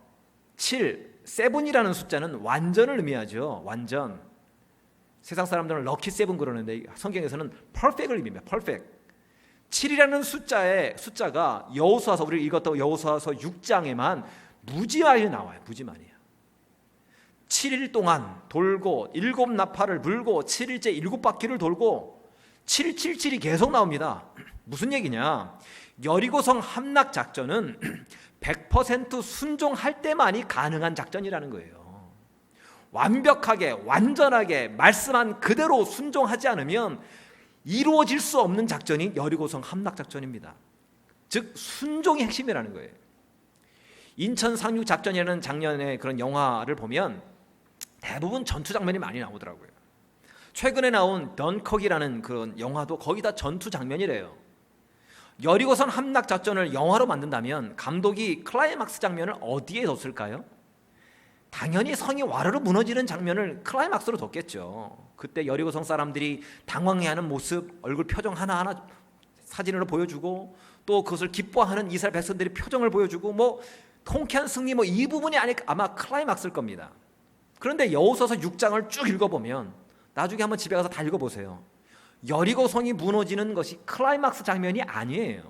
7이라는 숫자는 완전을 의미하죠. 완전. 세상 사람들은 럭키 세븐 그러는데 성경에서는 perfect을 의미합니다. perfect. 7이라는 숫자가 여호수아서 우리 읽었던 여호수아서 6장에만 무지만이 나와요. 무지만이에요. 7일 동안 돌고 7나팔을 불고 7일째 7바퀴를 돌고 777이 계속 나옵니다. 무슨 얘기냐? 여리고성 함락 작전은 100% 순종할 때만이 가능한 작전이라는 거예요. 완벽하게 완전하게 말씀한 그대로 순종하지 않으면 이루어질 수 없는 작전이 여리고성 함락 작전입니다. 즉 순종이 핵심이라는 거예요. 인천 상륙 작전이라는 작년에 그런 영화를 보면 대부분 전투 장면이 많이 나오더라고요. 최근에 나온 던커기라는 그런 영화도 거의 다 전투 장면이래요. 여리고성 함락 작전을 영화로 만든다면 감독이 클라이막스 장면을 어디에 뒀을까요? 당연히 성이 와르르 무너지는 장면을 클라이막스로 뒀겠죠. 그때 여리고성 사람들이 당황해하는 모습, 얼굴 표정 하나하나 사진으로 보여주고 또 그것을 기뻐하는 이스라엘 백성들의 표정을 보여주고 뭐 통쾌한 승리 뭐 이 부분이 아마 클라이막스일 겁니다. 그런데 여호수아서 6장을 쭉 읽어보면 나중에 한번 집에 가서 다 읽어보세요. 여리고성이 무너지는 것이 클라이막스 장면이 아니에요.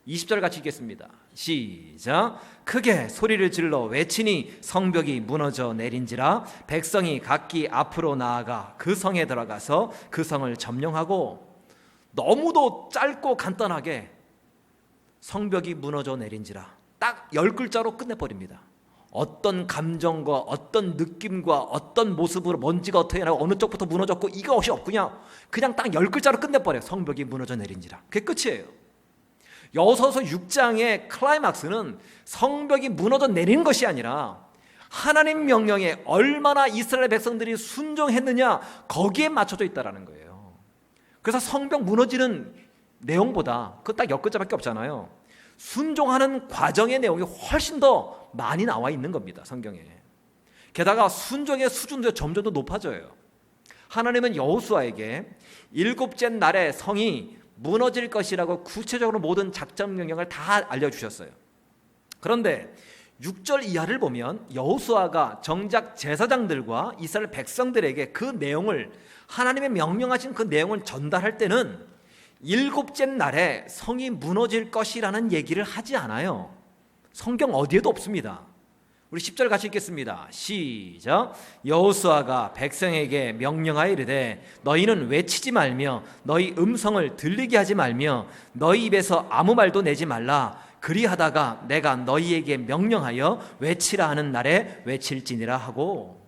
20절 같이 읽겠습니다. 시작. 크게 소리를 질러 외치니 성벽이 무너져 내린지라 백성이 각기 앞으로 나아가 그 성에 들어가서 그 성을 점령하고. 너무도 짧고 간단하게 성벽이 무너져 내린지라 딱 10글자로 끝내버립니다. 어떤 감정과 어떤 느낌과 어떤 모습으로 먼지가 어떻게 나고 어느 쪽부터 무너졌고 이것이 없구냐. 그냥 딱 10글자로 끝내버려요. 성벽이 무너져 내린지라. 그게 끝이에요. 여호수아서 6장의 클라이막스는 성벽이 무너져 내리는 것이 아니라 하나님 명령에 얼마나 이스라엘 백성들이 순종했느냐 거기에 맞춰져 있다는 거예요. 그래서 성벽 무너지는 내용보다 그거 딱 10글자밖에 없잖아요. 순종하는 과정의 내용이 훨씬 더 많이 나와 있는 겁니다. 성경에. 게다가 순종의 수준도 점점 더 높아져요. 하나님은 여호수아에게 7째 날에 성이 무너질 것이라고 구체적으로 모든 작전 명령을 다 알려주셨어요. 그런데 6절 이하를 보면 여호수아가 정작 제사장들과 이스라엘 백성들에게 그 내용을 하나님의 명령하신 그 내용을 전달할 때는 7째 날에 성이 무너질 것이라는 얘기를 하지 않아요. 성경 어디에도 없습니다. 우리 10절 같이 읽겠습니다. 시작. 여호수아가 백성에게 명령하여 이르되 너희는 외치지 말며 너희 음성을 들리게 하지 말며 너희 입에서 아무 말도 내지 말라. 그리하다가 내가 너희에게 명령하여 외치라 하는 날에 외칠지니라 하고.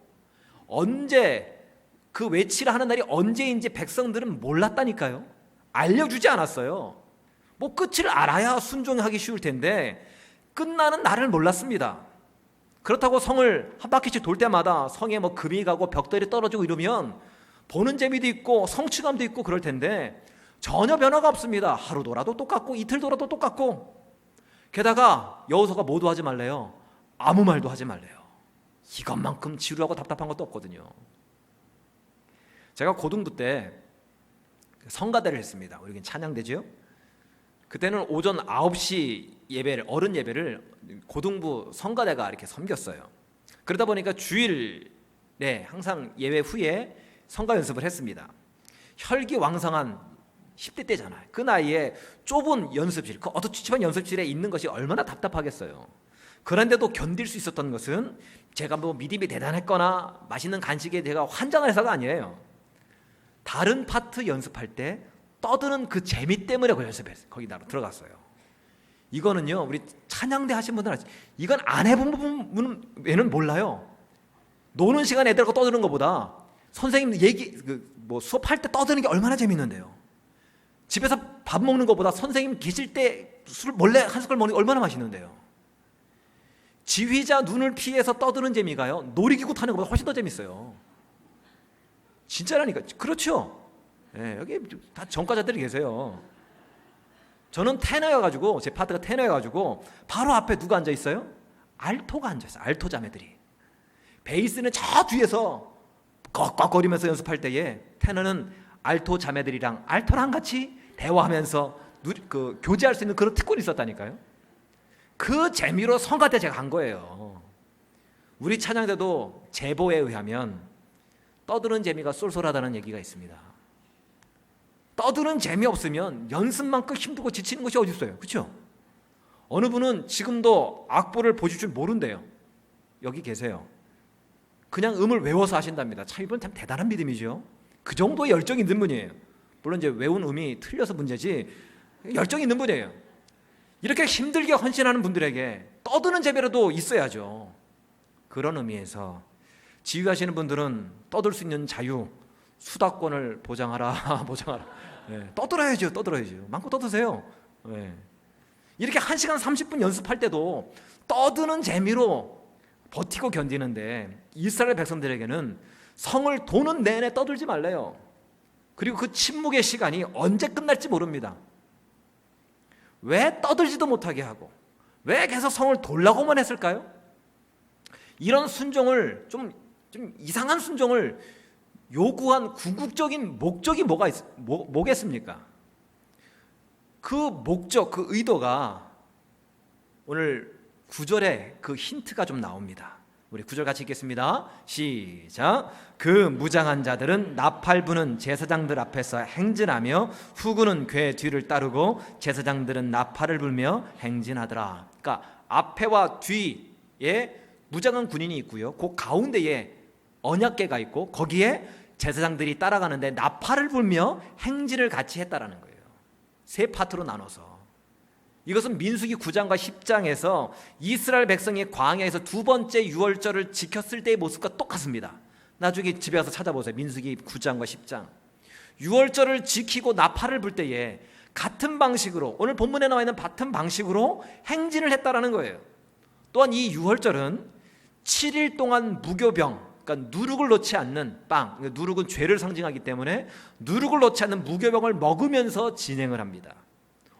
언제 그 외치라 하는 날이 언제인지 백성들은 몰랐다니까요. 알려주지 않았어요. 뭐 끝을 알아야 순종하기 쉬울 텐데 끝나는 날을 몰랐습니다. 그렇다고 성을 한 바퀴씩 돌 때마다 성에 뭐 금이 가고 벽돌이 떨어지고 이러면 보는 재미도 있고 성취감도 있고 그럴 텐데 전혀 변화가 없습니다. 하루 돌아도 똑같고 이틀 돌아도 똑같고, 게다가 여호수아가 뭐도 하지 말래요? 아무 말도 하지 말래요. 이것만큼 지루하고 답답한 것도 없거든요. 제가 고등부 때 성가대를 했습니다. 우리는 찬양대죠. 그때는 오전 9시 예배를, 어른 예배를 고등부 성가대가 이렇게 섬겼어요. 그러다 보니까 주일에 항상 예배 후에 성가 연습을 했습니다. 혈기왕성한 10대 때잖아요. 그 나이에 좁은 연습실, 그 어두침침한 연습실에 있는 것이 얼마나 답답하겠어요. 그런데도 견딜 수 있었던 것은 제가 뭐 믿음이 대단했거나 맛있는 간식에 제가 환장을 해서가 아니에요. 다른 파트 연습할 때 떠드는 그 재미 때문에 그 연습했어요. 거기 들어갔어요. 이거는요, 우리 찬양대 하신 분들은 이건 안 해본 분은 몰라요. 노는 시간에 애들하고 떠드는 것보다 선생님 얘기 뭐 수업할 때 떠드는 게 얼마나 재밌는데요. 집에서 밥 먹는 것보다 선생님 계실 때 술 몰래 한 숟갈 먹는 게 얼마나 맛있는데요. 지휘자 눈을 피해서 떠드는 재미가요, 놀이기구 타는 것보다 훨씬 더 재밌어요. 진짜라니까. 그렇죠? 네, 여기 다 전과자들이 계세요. 저는 테너여가지고, 제 파트가 테너여가지고 바로 앞에 누가 앉아 있어요? 알토가 앉아 있어요. 알토 자매들이. 베이스는 저 뒤에서 꺽꺽거리면서 연습할 때에 테너는 알토 자매들이랑 알토랑 같이 대화하면서 교제할 수 있는 그런 특권이 있었다니까요. 그 재미로 성가대 제가 간 거예요. 우리 찬양대도 제보에 의하면 떠드는 재미가 쏠쏠하다는 얘기가 있습니다. 떠드는 재미 없으면 연습만큼 힘들고 지치는 것이 어디 있어요? 그렇죠? 어느 분은 지금도 악보를 보실 줄 모른대요. 여기 계세요. 그냥 음을 외워서 하신답니다. 참, 이분 참 대단한 믿음이죠. 그 정도의 열정이 있는 분이에요. 물론 이제 외운 음이 틀려서 문제지 열정이 있는 분이에요. 이렇게 힘들게 헌신하는 분들에게 떠드는 재미라도 있어야죠. 그런 의미에서 지휘하시는 분들은 떠들 수 있는 자유, 수다권을 보장하라. 보장하라. 네, 떠들어야죠. 마음껏 떠드세요. 네. 이렇게 1시간 30분 연습할 때도 떠드는 재미로 버티고 견디는데, 이스라엘 백성들에게는 성을 도는 내내 떠들지 말래요. 그리고 그 침묵의 시간이 언제 끝날지 모릅니다. 왜 떠들지도 못하게 하고 왜 계속 성을 돌라고만 했을까요? 이런 순종을 좀 이상한 순종을 요구한 궁극적인 목적이 뭐겠습니까? 그 목적, 그 의도가 오늘 9절에 그 힌트가 좀 나옵니다. 우리 9절 같이 읽겠습니다. 시작. 그 무장한 자들은 나팔 부는 제사장들 앞에서 행진하며 후군은 궤 뒤를 따르고 제사장들은 나팔을 불며 행진하더라. 그러니까 앞에와 뒤에 무장한 군인이 있고요, 그 가운데에 언약궤가 있고 거기에 제사장들이 따라가는데 나팔을 불며 행진을 같이 했다라는 거예요. 세 파트로 나눠서. 이것은 민수기 9장과 10장에서 이스라엘 백성이 광야에서 두 번째 유월절을 지켰을 때의 모습과 똑같습니다. 나중에 집에 가서 찾아보세요. 민수기 9장과 10장. 유월절을 지키고 나팔을 불 때에 같은 방식으로, 오늘 본문에 나와 있는 같은 방식으로 행진을 했다라는 거예요. 또한 이 유월절은 7일 동안 무교병, 그러니까 누룩을 놓지 않는 빵, 누룩은 죄를 상징하기 때문에 누룩을 놓지 않는 무교병을 먹으면서 진행을 합니다.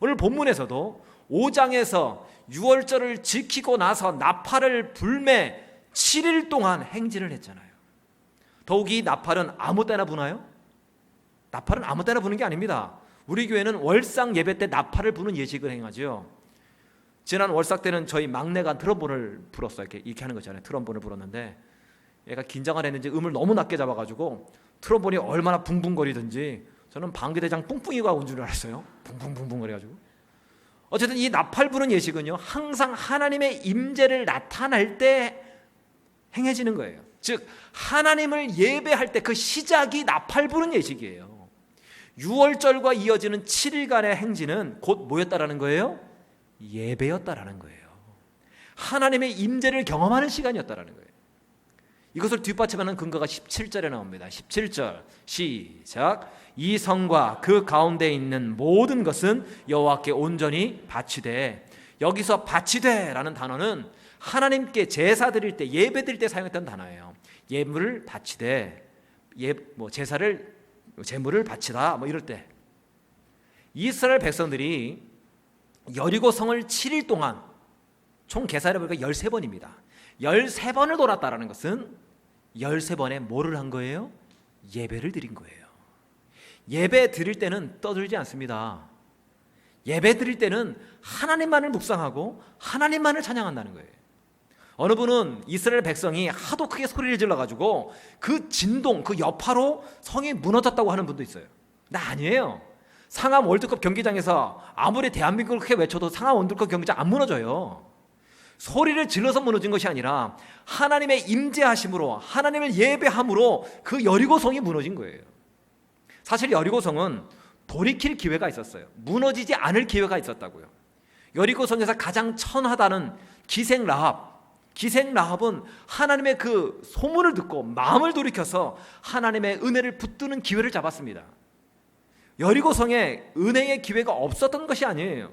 오늘 본문에서도 5장에서 유월절을 지키고 나서 나팔을 불매 7일 동안 행진을 했잖아요. 더욱이 나팔은 아무 때나 부나요? 나팔은 아무 때나 부는 게 아닙니다. 우리 교회는 월상 예배 때 나팔을 부는 예식을 행하죠. 지난 월삭 때는 저희 막내가 트럼본을 불었어요. 이렇게 하는 거잖아요. 트럼본을 불었는데 얘가 긴장을 했는지 음을 너무 낮게 잡아가지고 트럼본이 얼마나 붕붕거리든지 저는 방귀대장 뿡뿡이가 온 줄 알았어요. 붕붕붕붕 거려가지고. 어쨌든 이 나팔 부는 예식은요, 항상 하나님의 임재를 나타낼 때 행해지는 거예요. 즉 하나님을 예배할 때 그 시작이 나팔 부는 예식이에요. 6월절과 이어지는 7일간의 행진은 곧 뭐였다라는 거예요? 예배였다라는 거예요. 하나님의 임재를 경험하는 시간이었다라는 거예요. 이것을 뒷받침하는 근거가 17절에 나옵니다. 17절 시작. 이 성과 그 가운데 있는 모든 것은 여호와께 온전히 바치되. 여기서 바치되라는 단어는 하나님께 제사 드릴 때, 예배 드릴 때 사용했던 단어예요. 예물을 바치되, 제사를, 제물을 바치다 이럴 때 이스라엘 백성들이 여리고 성을 7일 동안 총 계산해 보니까 13번입니다. 13번을 돌았다라는 것은 13번에 뭐를 한 거예요? 예배를 드린 거예요. 예배 드릴 때는 떠들지 않습니다. 예배 드릴 때는 하나님만을 묵상하고 하나님만을 찬양한다는 거예요. 어느 분은 이스라엘 백성이 하도 크게 소리를 질러가지고 그 진동, 그 여파로 성이 무너졌다고 하는 분도 있어요. 나 아니에요. 상암 월드컵 경기장에서 아무리 대한민국을 크게 외쳐도 상암 월드컵 경기장 안 무너져요. 소리를 질러서 무너진 것이 아니라 하나님의 임재하심으로, 하나님을 예배함으로 그 여리고성이 무너진 거예요. 사실 여리고성은 돌이킬 기회가 있었어요. 무너지지 않을 기회가 있었다고요. 여리고성에서 가장 천하다는 기생 라합은 하나님의 그 소문을 듣고 마음을 돌이켜서 하나님의 은혜를 붙드는 기회를 잡았습니다. 여리고성에 은혜의 기회가 없었던 것이 아니에요.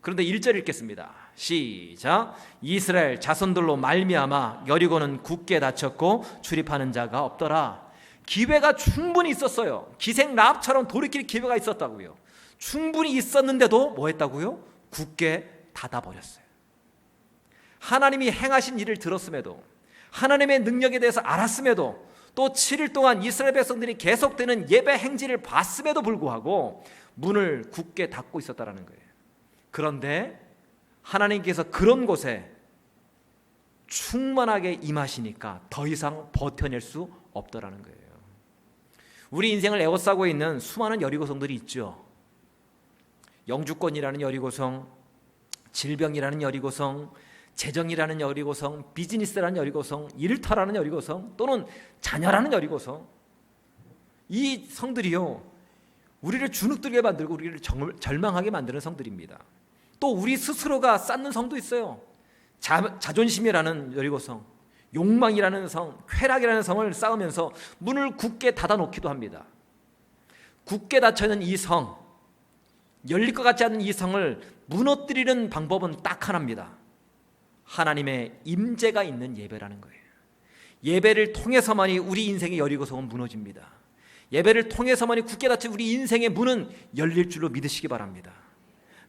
그런데 1절 읽겠습니다. 시작. 이스라엘 자손들로 말미암아 여리고는 굳게 닫혔고 출입하는 자가 없더라. 기회가 충분히 있었어요. 기생 라합처럼 돌이킬 기회가 있었다고요. 충분히 있었는데도 뭐 했다고요? 굳게 닫아버렸어요. 하나님이 행하신 일을 들었음에도, 하나님의 능력에 대해서 알았음에도, 또 7일 동안 이스라엘 백성들이 계속되는 예배 행진을 봤음에도 불구하고 문을 굳게 닫고 있었다는 거예요. 그런데 하나님께서 그런 곳에 충만하게 임하시니까 더 이상 버텨낼 수 없더라는 거예요. 우리 인생을 에워싸고 있는 수많은 여리고성들이 있죠. 영주권이라는 여리고성, 질병이라는 여리고성, 재정이라는 여리고성, 비즈니스라는 여리고성, 일터라는 여리고성, 또는 자녀라는 여리고성. 이 성들이요, 우리를 주눅들게 만들고 우리를 절망하게 만드는 성들입니다. 또 우리 스스로가 쌓는 성도 있어요. 자존심이라는 여리고성, 욕망이라는 성, 쾌락이라는 성을 쌓으면서 문을 굳게 닫아놓기도 합니다. 굳게 닫혀있는 이 성, 열릴 것 같지 않은 이 성을 무너뜨리는 방법은 딱 하나입니다. 하나님의 임재가 있는 예배라는 거예요. 예배를 통해서만이 우리 인생의 여리고성은 무너집니다. 예배를 통해서만이 굳게 닫힌 우리 인생의 문은 열릴 줄로 믿으시기 바랍니다.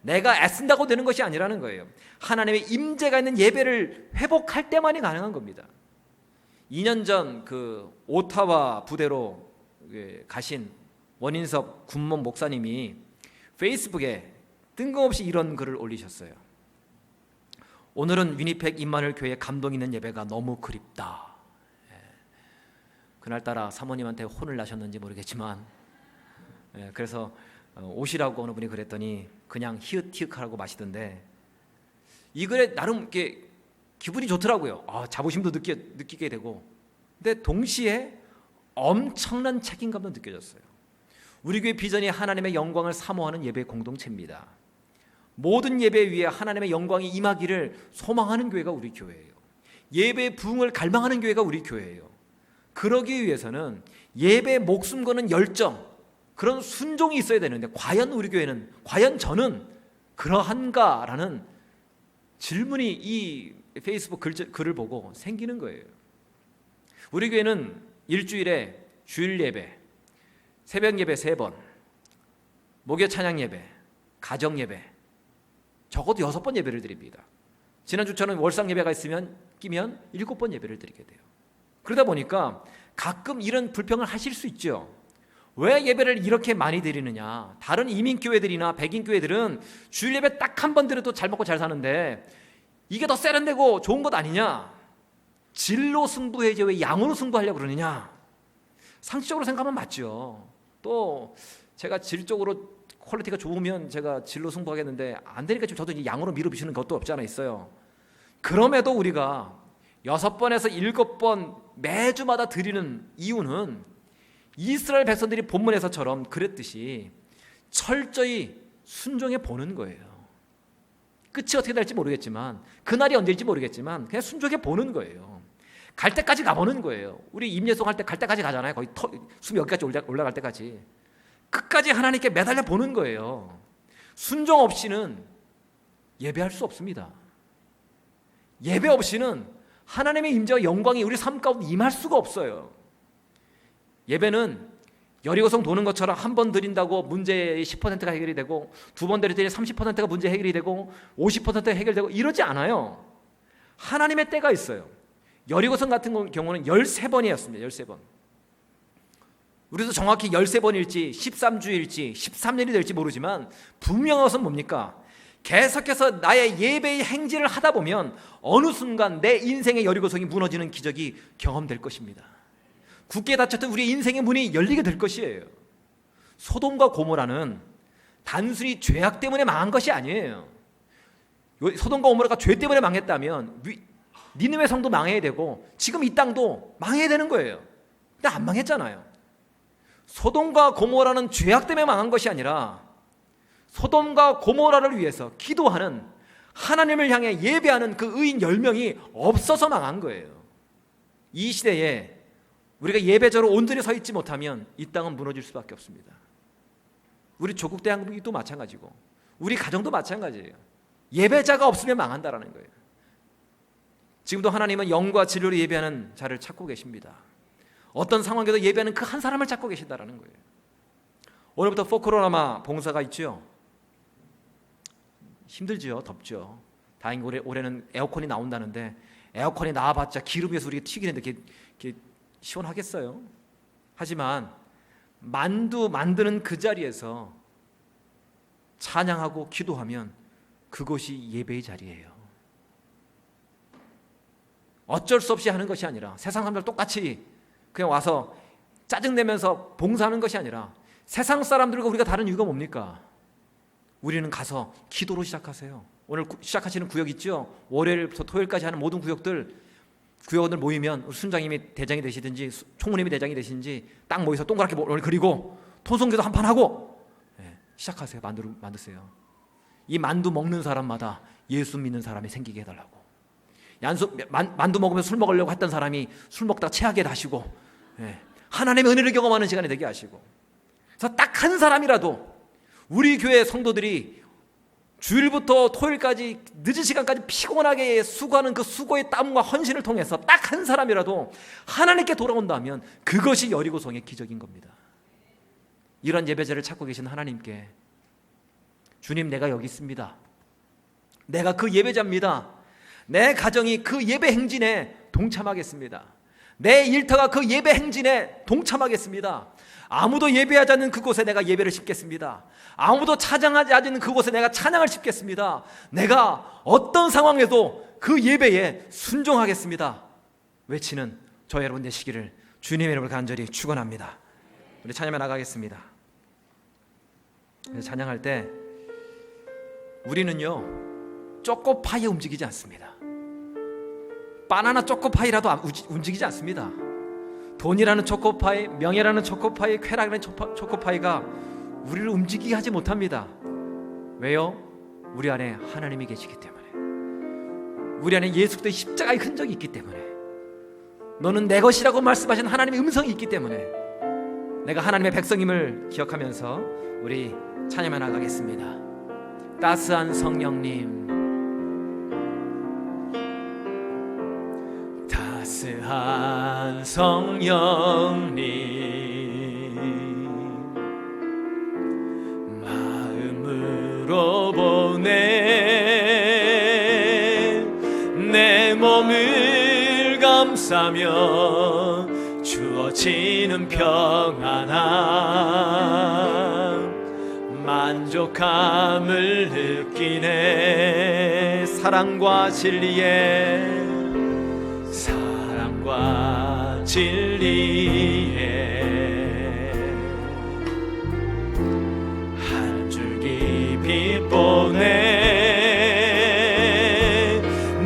내가 애쓴다고 되는 것이 아니라는 거예요. 하나님의 임재가 있는 예배를 회복할 때만이 가능한 겁니다. 2년 전 그 오타와 부대로 가신 원인섭 군목 목사님이 페이스북에 뜬금없이 이런 글을 올리셨어요. 오늘은 위니펙 임마누엘 교회 감동 있는 예배가 너무 그립다. 그날따라 사모님한테 혼을 나셨는지 모르겠지만, 그래서 오시라고 어느 분이 그랬더니 그냥 히읗히읗하라고 마시던데, 이 글에 나름 이렇게 기분이 좋더라고요. 자부심도 느끼게 되고, 근데 동시에 엄청난 책임감도 느껴졌어요. 우리 교회 비전이 하나님의 영광을 사모하는 예배 공동체입니다. 모든 예배 위에 하나님의 영광이 임하기를 소망하는 교회가 우리 교회예요. 예배의 부흥을 갈망하는 교회가 우리 교회예요. 그러기 위해서는 예배에 목숨 거는 열정, 그런 순종이 있어야 되는데, 과연 우리 교회는, 과연 저는 그러한가라는 질문이 이 페이스북 글을 보고 생기는 거예요. 우리 교회는 일주일에 주일 예배, 새벽 예배 3번, 목요 찬양 예배, 가정 예배, 적어도 6번 예배를 드립니다. 지난주처럼 월상 예배가 끼면 7번 예배를 드리게 돼요. 그러다 보니까 가끔 이런 불평을 하실 수 있죠. 왜 예배를 이렇게 많이 드리느냐. 다른 이민교회들이나 백인교회들은 주일 예배 딱 한 번 드려도 잘 먹고 잘 사는데 이게 더 세련되고 좋은 것 아니냐. 질로 승부해야지 왜 양으로 승부하려고 그러느냐. 상식적으로 생각하면 맞죠. 또 제가 질적으로 퀄리티가 좋으면 제가 질로 승부하겠는데 안 되니까 지금 저도 이제 양으로 밀어붙이는 것도 없지 않아 있어요. 그럼에도 우리가 6번에서 7번 매주마다 드리는 이유는 이스라엘 백성들이 본문에서처럼 그랬듯이 철저히 순종해 보는 거예요. 끝이 어떻게 될지 모르겠지만, 그날이 언제일지 모르겠지만 그냥 순종해 보는 거예요. 갈 때까지 가보는 거예요. 우리 임예송 할 때 갈 때까지 가잖아요. 거의 숨이 여기까지 올라갈 때까지. 끝까지 하나님께 매달려 보는 거예요. 순종 없이는 예배할 수 없습니다. 예배 없이는 하나님의 임재와 영광이 우리 삶 가운데 임할 수가 없어요. 예배는 여리고성 도는 것처럼 한 번 드린다고 문제의 10%가 해결이 되고, 두 번 드리더니 30%가 문제 해결이 되고 50%가 해결되고 이러지 않아요. 하나님의 때가 있어요. 여리고성 같은 경우는 13번이었습니다. 13번. 우리도 정확히 13번일지 13주일지 13년이 될지 모르지만 분명한 것은 뭡니까? 계속해서 나의 예배의 행진을 하다 보면 어느 순간 내 인생의 여리고성이 무너지는 기적이 경험될 것입니다. 굳게 닫혔던 우리 인생의 문이 열리게 될 것이에요. 소돔과 고모라는 단순히 죄악 때문에 망한 것이 아니에요. 소돔과 고모라가 죄 때문에 망했다면 니느웨 성도 망해야 되고 지금 이 땅도 망해야 되는 거예요. 근데 안 망했잖아요. 소돔과 고모라는 죄악 때문에 망한 것이 아니라 소돔과 고모라를 위해서 기도하는, 하나님을 향해 예배하는 그 의인 10명이 없어서 망한 거예요. 이 시대에 우리가 예배자로 온전히 서 있지 못하면 이 땅은 무너질 수밖에 없습니다. 우리 조국 대한민국도 마찬가지고 우리 가정도 마찬가지예요. 예배자가 없으면 망한다라는 거예요. 지금도 하나님은 영과 진리로 예배하는 자를 찾고 계십니다. 어떤 상황에도 예배하는 그 한 사람을 찾고 계신다라는 거예요. 오늘부터 포크로라마 봉사가 있죠. 힘들죠. 덥죠. 다행히 올해는 에어컨이 나온다는데, 에어컨이 나와봤자 기름에서 우리가 튀기는데 이게 시원하겠어요? 하지만 만두 만드는 그 자리에서 찬양하고 기도하면 그것이 예배의 자리예요. 어쩔 수 없이 하는 것이 아니라, 세상 사람들 똑같이 그냥 와서 짜증내면서 봉사하는 것이 아니라, 세상 사람들과 우리가 다른 이유가 뭡니까? 우리는 가서 기도로 시작하세요. 오늘 시작하시는 구역 있죠? 월요일부터 토요일까지 하는 모든 구역들 모이면 순장님이 대장이 되시든지 총무님이 대장이 되시든지 딱 모여서 동그랗게 그리고 통성기도 한판 하고 시작하세요. 만드세요. 이 만두 먹는 사람마다 예수 믿는 사람이 생기게 해달라고. 만두 먹으면서 술 먹으려고 했던 사람이 술 먹다가 체하게 하시고, 하나님의 은혜를 경험하는 시간이 되게 하시고. 그래서 딱 한 사람이라도 우리 교회 성도들이 주일부터 토요일까지 늦은 시간까지 피곤하게 수고하는 그 수고의 땀과 헌신을 통해서 딱 한 사람이라도 하나님께 돌아온다면 그것이 여리고성의 기적인 겁니다. 이런 예배자를 찾고 계신 하나님께, 주님, 내가 여기 있습니다. 내가 그 예배자입니다. 내 가정이 그 예배 행진에 동참하겠습니다. 내 일터가 그 예배 행진에 동참하겠습니다. 아무도 예배하지 않는 그곳에 내가 예배를 싣겠습니다. 아무도 찬양하지 않는 그곳에 내가 찬양을 싣겠습니다. 내가 어떤 상황에도 그 예배에 순종하겠습니다. 외치는 저 여러분 되시기를 주님의 이름으로 간절히 축원합니다. 우리 찬양에 나가겠습니다. 찬양할 때 우리는요, 초코파이에 움직이지 않습니다. 바나나 초코파이라도 움직이지 않습니다. 돈이라는 초코파이, 명예라는 초코파이, 쾌락이라는 초코파이가 우리를 움직이게 하지 못합니다. 왜요? 우리 안에 하나님이 계시기 때문에, 우리 안에 예수 그리스도의 십자가의 흔적이 있기 때문에, 너는 내 것이라고 말씀하신 하나님의 음성이 있기 때문에 내가 하나님의 백성임을 기억하면서 우리 찬양해 나가겠습니다. 따스한 성령님, 따스한 성령님, 마음으로 보내 내 몸을 감싸며 주어지는 평안함, 만족함을 느끼네. 사랑과 진리에, 사랑과 진리에 한 줄기 빛 보내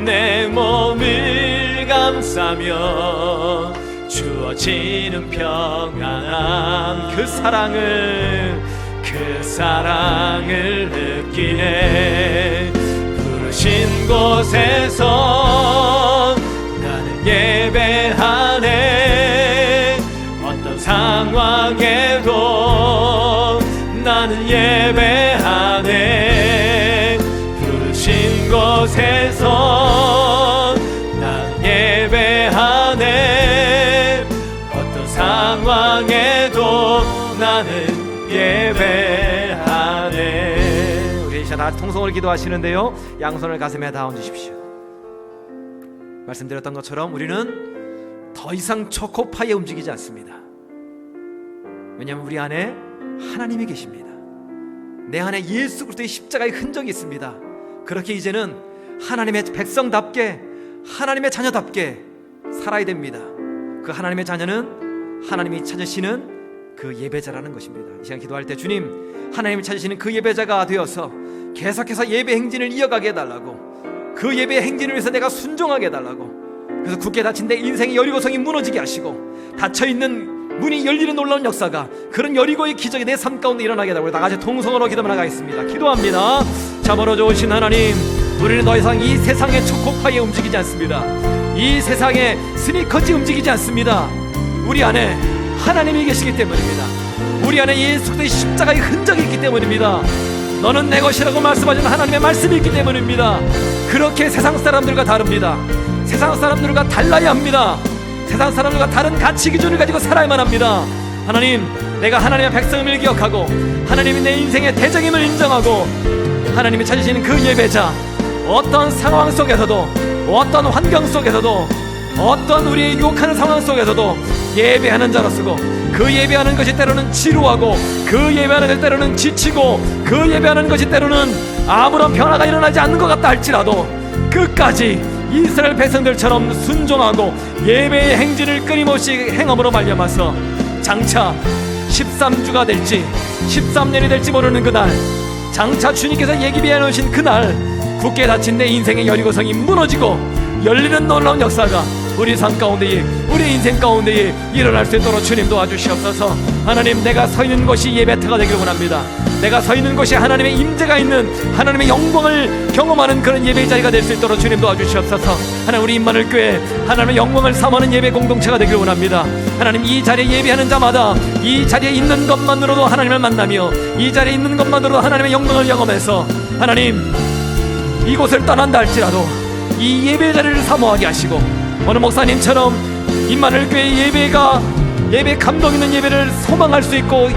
내 몸을 감싸며 주어지는 평안함, 그 사랑을 느끼네. 부르신 곳에서 나는 예배 나는 예배하네. 부르신 곳에서 나는 예배하네. 어떤 상황에도 나는 예배하네. 우리 이제 다 통성을 기도하시는데요, 양손을 가슴에 다 얹으십시오. 말씀드렸던 것처럼 우리는 더 이상 초코파이에 움직이지 않습니다. 왜냐하면 우리 안에 하나님이 계십니다. 내 안에 예수 그리스도의 십자가의 흔적이 있습니다. 그렇게 이제는 하나님의 백성답게, 하나님의 자녀답게 살아야 됩니다. 그 하나님의 자녀는 하나님이 찾으시는 그 예배자라는 것입니다. 이 시간 기도할 때 주님, 하나님이 찾으시는 그 예배자가 되어서 계속해서 예배 행진을 이어가게 해달라고, 그 예배 행진을 위해서 내가 순종하게 해달라고, 그래서 굳게 닫힌 내 인생의 여리고성이 무너지게 하시고 닫혀있는 문이 열리는 놀라운 역사가, 그런 여리고의 기적이 내 삶 가운데 일어나게 해달라고 다같이 통성으로 기도만 나가겠습니다. 기도합니다. 참으로 좋으신 하나님, 우리는 더 이상 이 세상의 초코파이에 움직이지 않습니다. 이 세상의 스니커즈 움직이지 않습니다. 우리 안에 하나님이 계시기 때문입니다. 우리 안에 예수 그리스도의 십자가의 흔적이 있기 때문입니다. 너는 내 것이라고 말씀하시는 하나님의 말씀이 있기 때문입니다. 그렇게 세상 사람들과 다릅니다. 세상 사람들과 달라야 합니다. 세상 사람들과 다른 가치 기준을 가지고 살아야만 합니다. 하나님, 내가 하나님의 백성임을 기억하고 하나님이 내 인생의 대적임을 인정하고 하나님이 찾으시는 그 예배자, 어떤 상황 속에서도, 어떤 환경 속에서도, 어떤 우리의 유혹하는 상황 속에서도 예배하는 자로 쓰고, 그 예배하는 것이 때로는 지루하고, 그 예배하는 것이 때로는 지치고, 그 예배하는 것이 때로는 아무런 변화가 일어나지 않는 것 같다 할지라도 끝까지 이스라엘 백성들처럼 순종하고 예배의 행진을 끊임없이 행함으로 말미암아서 장차 13주가 될지 13년이 될지 모르는 그날, 장차 주님께서 예기비해 놓으신 그날, 굳게 닫힌 내 인생의 여리고성이 무너지고 열리는 놀라운 역사가 우리 삶 가운데에, 우리 인생 가운데에 일어날 수 있도록 주님 도와주시옵소서. 하나님, 내가 서 있는 곳이 예배터가 되기를 원합니다. 내가 서 있는 곳이 하나님의 임재가 있는, 하나님의 영광을 경험하는 그런 예배의 자리가 될 수 있도록 주님 도와주시옵소서. 하나님, 우리 임마누엘 교회 하나님의 영광을 삼하는 예배 공동체가 되기를 원합니다. 하나님, 이 자리에 예배하는 자마다 이 자리에 있는 것만으로도 하나님을 만나며, 이 자리에 있는 것만으로도 하나님의 영광을 경험해서 하나님, 이곳을 떠난다 할지라도 이 예배 자리를 사모하게 하시고, 어느 목사님처럼 임마누엘 교회 예배 감동 있는 예배를 소망할 수 있고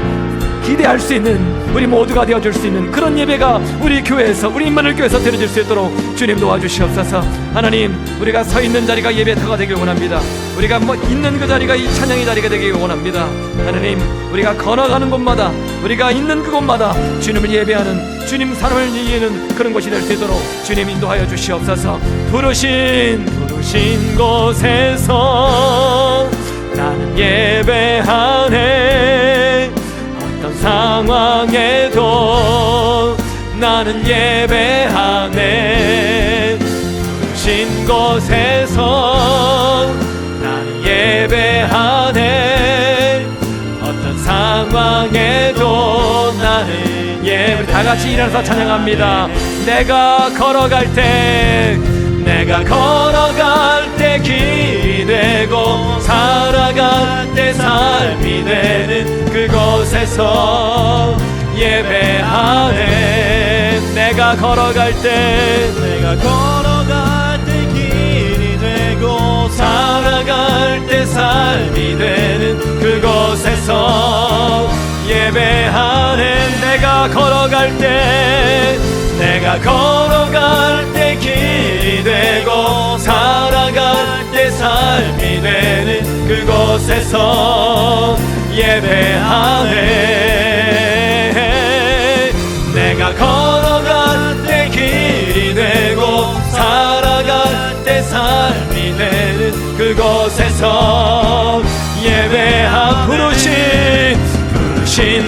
기대할 수 있는 우리 모두가 되어줄 수 있는 그런 예배가 우리 교회에서, 우리 임마누엘 교회에서 드려질 수 있도록 주님 도와주시옵소서. 하나님, 우리가 서 있는 자리가 예배터가 되길 원합니다. 우리가 있는 그 자리가 이 찬양의 자리가 되길 원합니다. 하나님, 우리가 걸어가는 곳마다, 우리가 있는 그곳마다 주님을 예배하는, 주님 사랑을 이기는 그런 곳이 될 수 있도록 주님 인도하여 주시옵소서. 부르신 곳에서 나는 예배하네. 어떤 상황에도 나는 예배하네. 부르신 곳에서 나는 예배하네. 어떤 상황에도 나는 예배. 다같이 일어나서 찬양합니다. 내가 걸어갈 때 길이 되고 살아갈 때 삶이 되는 그곳에서 예배하네. 내가 걸어갈 때 길이 되고 살아갈 때 삶이 되는 그곳에서 예배하네. 내가 걸어갈 때 길이 되고 살아갈 때 삶이 되는 그곳에서 예배하네. 내가 걸어갈 때 길이 되고 살아갈 때 삶이 되는 그곳에서 예배하. 부르신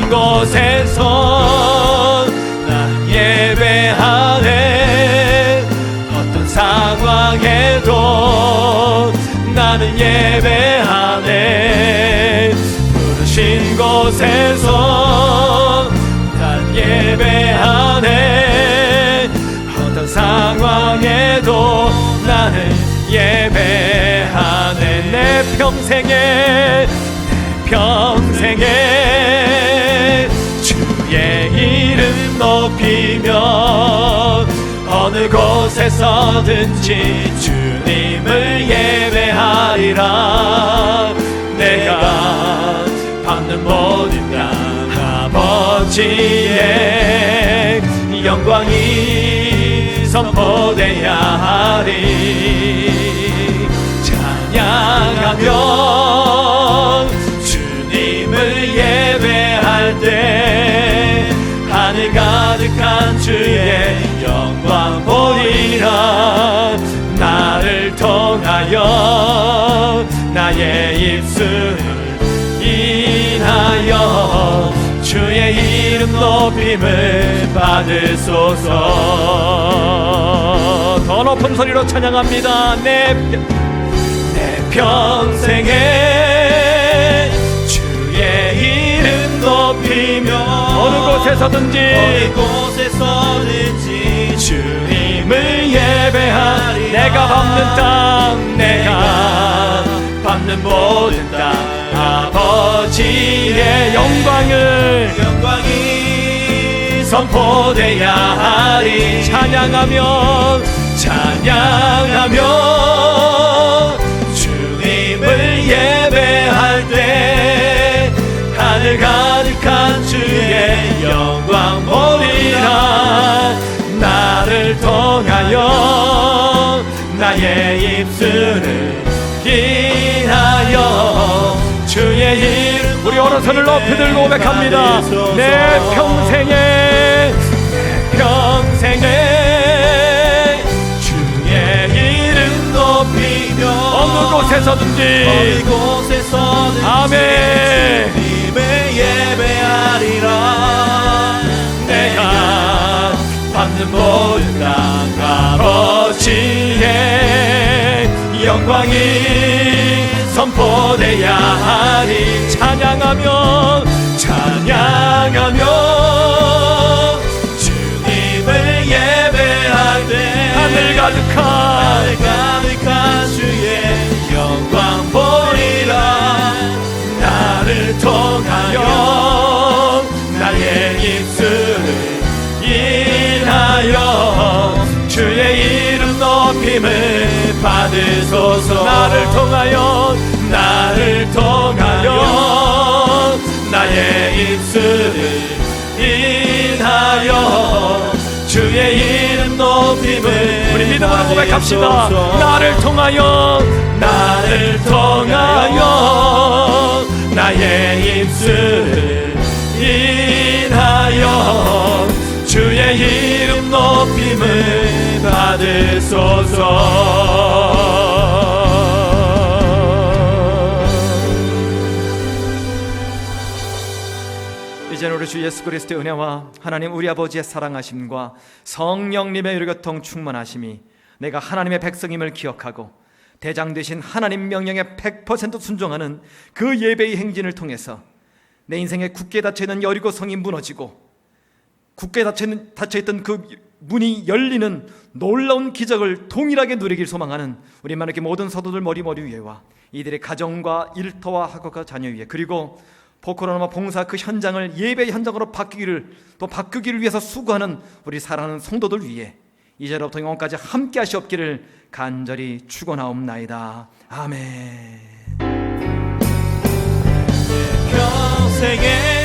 곳에서 난 예배하네. 어떤 상황에도 나는 예배하네. 부르신 곳에서 난 예배하네. 어떤 상황에도 나는 예배하네. 내 평생에 주의 높이며 어느 곳에서든지 주님을 예배하리라. 내가 받는 모든 양 아버지의 영광이 선포되야 하리. 찬양하며 주님을 예배할 때 하늘 가득한 주의 영광 보리라. 나를 통하여 나의 입술을 인하여 주의 이름 높임을 받으소서. 더 높은 소리로 찬양합니다. 내 평생에 주의 이름 높이며 어느 곳에서든지 주님을 예배하리. 내가 밟는 땅, 내가 밟는 모든 땅 아버지의 영광이 선포되야 하리. 찬양하며 주님을 예배할 때 하늘 가득한 주의 영광 보리라. 나를 통하여 나의 입술을 인하여 주의 이름. 우리 오른손을 높이 들고 고백합니다. 내 평생에 주의 이름 높이며 어느 곳에서든지 아멘 주님을 예배하리라. 내가 받는 모든 땅 아버지의 영광이 선포되야 하리. 찬양하며 주님을 예배할 때 하늘 가득한 주의 영광 보리라. 나를 통하여 나의 입술을 인하여 주의 이름 높임을 받으소서. 나를 통하여 나의 입술을 인하여 주의 이름 높임을 우리 믿음으로 고백합시다. 나를 통하여 나의 입술을 인하여 주의 이름 높임을 받으소서. 이제는 우리 주 예수 그리스도의 은혜와 하나님 우리 아버지의 사랑하심과 성령님의 의료교통 충만하심이 내가 하나님의 백성임을 기억하고 대장 되신 하나님 명령에 100% 순종하는 그 예배의 행진을 통해서 내 인생에 굳게 닫혀있는 여리고 성이 무너지고 굳게 닫혀있던 그 문이 열리는 놀라운 기적을 동일하게 누리길 소망하는 우리 만약에 모든 성도들 머리 위에와 이들의 가정과 일터와 학업과 자녀 위에, 그리고 포크로나마 봉사 그 현장을 예배의 현장으로 바꾸기를 위해서 수고하는 우리 사랑하는 성도들 위에 이제로부터 영원까지 함께 하시옵기를 간절히 축원하옵나이다. 아멘. 평생에